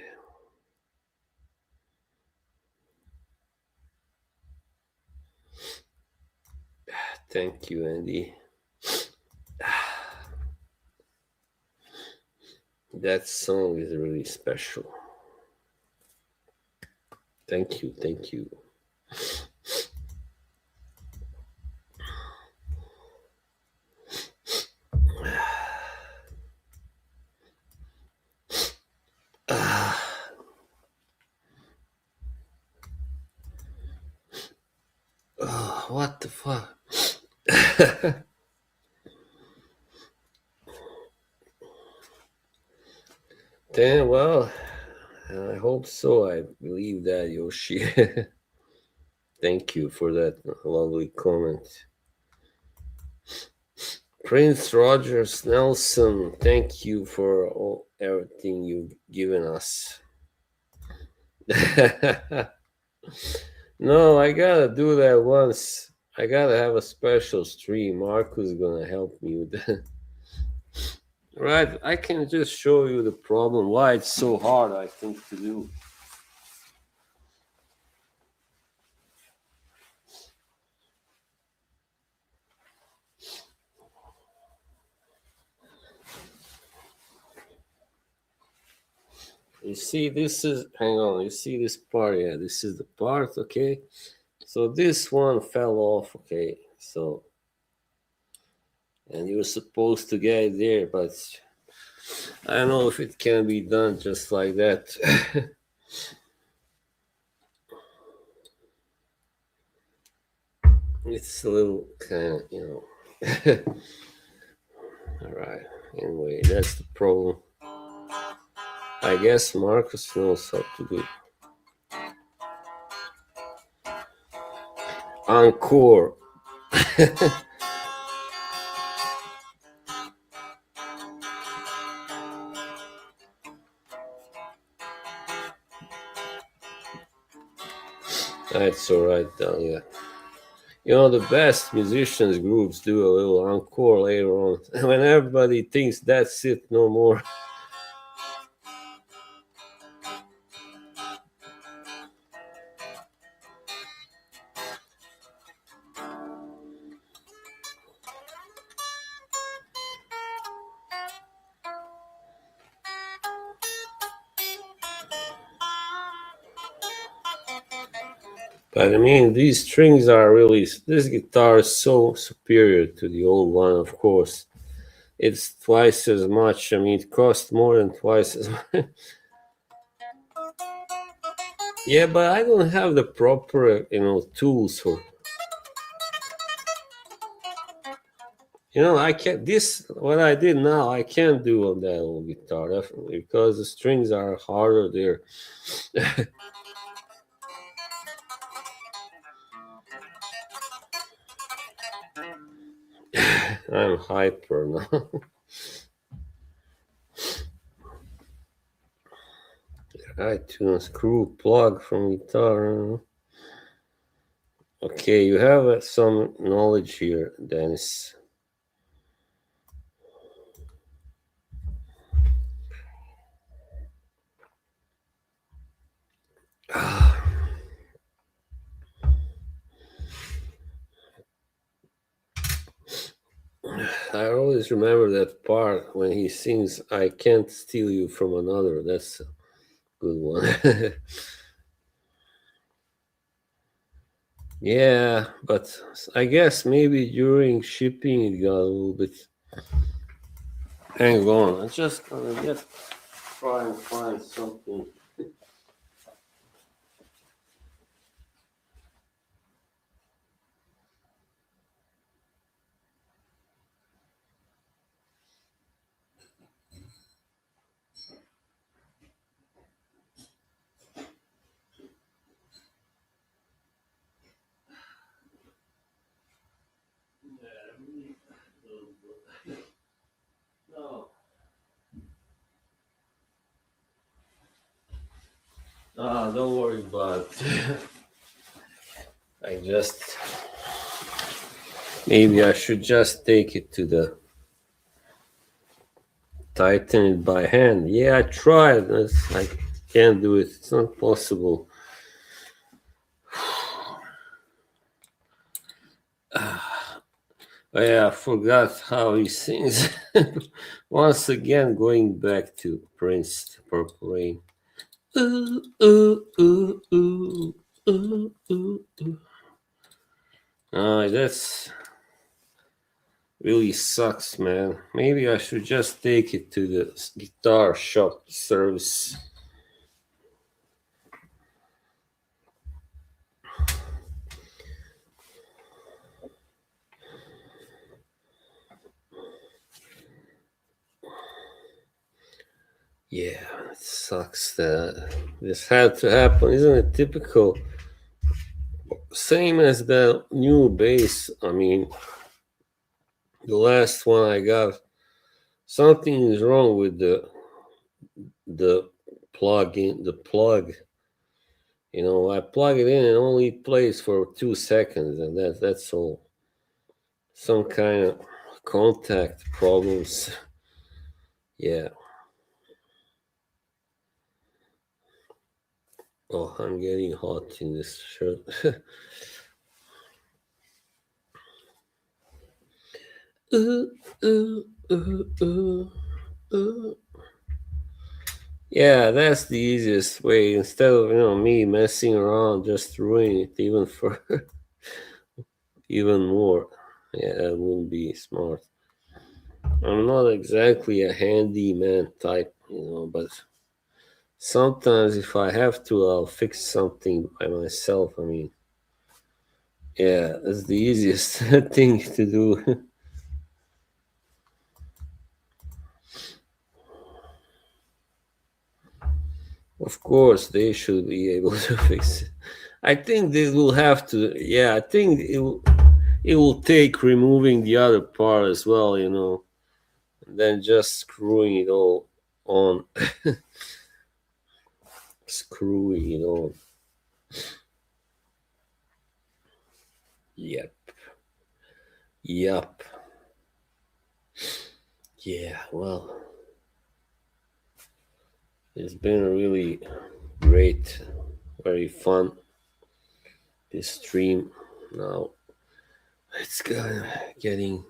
Thank you, Andy. That song is really special. Thank you, thank you. Oh, what the fuck? Damn, well, I hope so. I believe that, Yoshi. Thank you for that lovely comment. Prince Rogers Nelson, thank you for everything you've given us. No, I gotta do that once. I gotta have a special stream. Marco's gonna help me with that. Right, I can just show you the problem, why it's so hard, I think, to do. You see, this is, hang on, you see this part? Yeah, this is the part, okay? So this one fell off, okay? So, and you're supposed to get it there, but I don't know if it can be done just like that. It's a little kind of, all right. Anyway, that's the problem. I guess Marcus knows how to do encore. That's all right, Dahlia. You know, the best musicians groups do a little encore later on when everybody thinks that's it, no more. But I mean, these strings are really, this guitar is so superior to the old one, of course. It's twice as much. I mean, it costs more than twice as much. Yeah, but I don't have the proper, tools for. I can't. This what I did now. I can't do on that old guitar definitely because the strings are harder there. I'm hyper now. iTunes screw plug from guitar. Okay, you have some knowledge here, Dennis. I always remember that part when he sings, I can't steal you from another. That's a good one. Yeah, but I guess maybe during shipping it got a little bit. Hang on, I'm just gonna get try and find something. No. Don't worry about it. I just maybe I should just take it to the tighten it by hand. Yeah, I tried. I can't do it. It's not possible. Oh, yeah, I forgot how he sings. Once again, going back to Prince, Purple Rain. Ooh, ooh, ooh, ooh, ooh, ooh, ooh. That's really sucks, man. Maybe I should just take it to the guitar shop service. Yeah, it sucks that this had to happen. Isn't it typical? Same as the new bass. I mean, the last one I got, something is wrong with the the plug. I plug it in and only plays for 2 seconds, and that's all. Some kind of contact problems. Yeah. Oh, I'm getting hot in this shirt. ooh, ooh, ooh, ooh, ooh. Yeah, that's the easiest way. Instead of me messing around, just ruining it even for even more. Yeah, that wouldn't be smart. I'm not exactly a handyman type, but sometimes if I have to, I'll fix something by myself. I mean, yeah, that's the easiest thing to do. Of course, they should be able to fix it. I think they will have to. Yeah, I think it will take removing the other part as well. And then just screwing it all on, screwing it on. Yep, yep. Yeah. Well, it's been a really great, very fun this stream. Now it's kind of getting,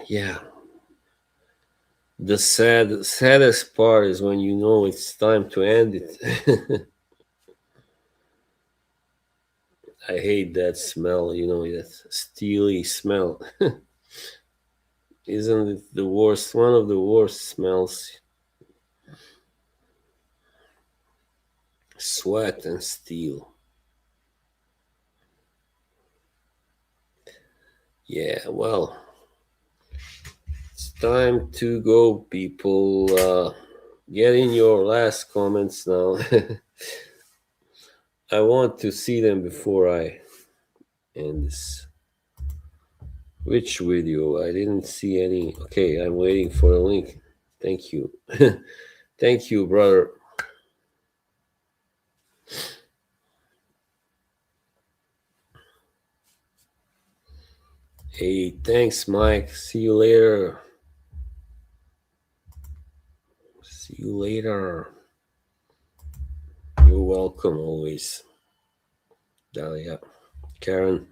yeah. The saddest part is when you know it's time to end it. I hate that smell, that steely smell. Isn't it the worst? One of the worst smells. Sweat and steel. Yeah, well, it's time to go, people. Get in your last comments now. I want to see them before I end this. Which video? I didn't see any. Okay, I'm waiting for the link. Thank you. Thank you, brother. Hey, thanks, Mike. See you later. See you later. You're welcome always. Dalia. Karen.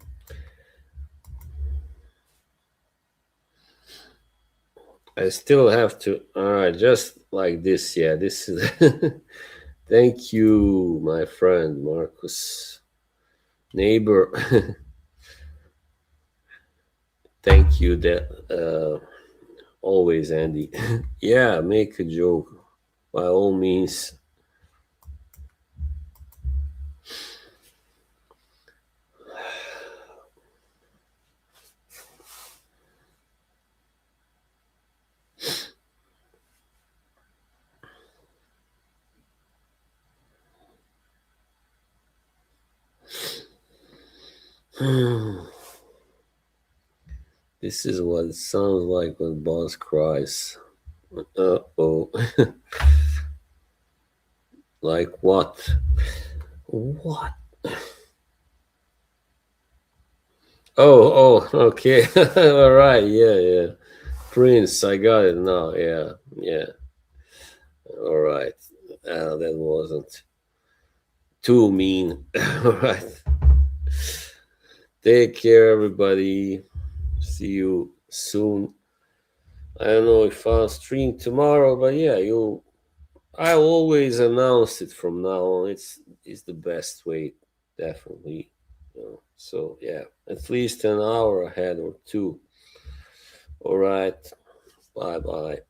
I still have to. All right, just like this. Yeah, this is. Thank you, my friend Marcus. Neighbor. Thank you, Always, Andy. Yeah, make a joke by all means. This is what it sounds like when Boz cries. Oh. Like what? What? Oh, okay. All right. Yeah, yeah. Prince, I got it now. Yeah, yeah. All right. That wasn't too mean. All right. Take care, everybody. See you soon. I don't know if I'll stream tomorrow, but yeah, you. I'll always announce it from now on. It's the best way, definitely. So yeah, at least an hour ahead or two. All right. Bye bye.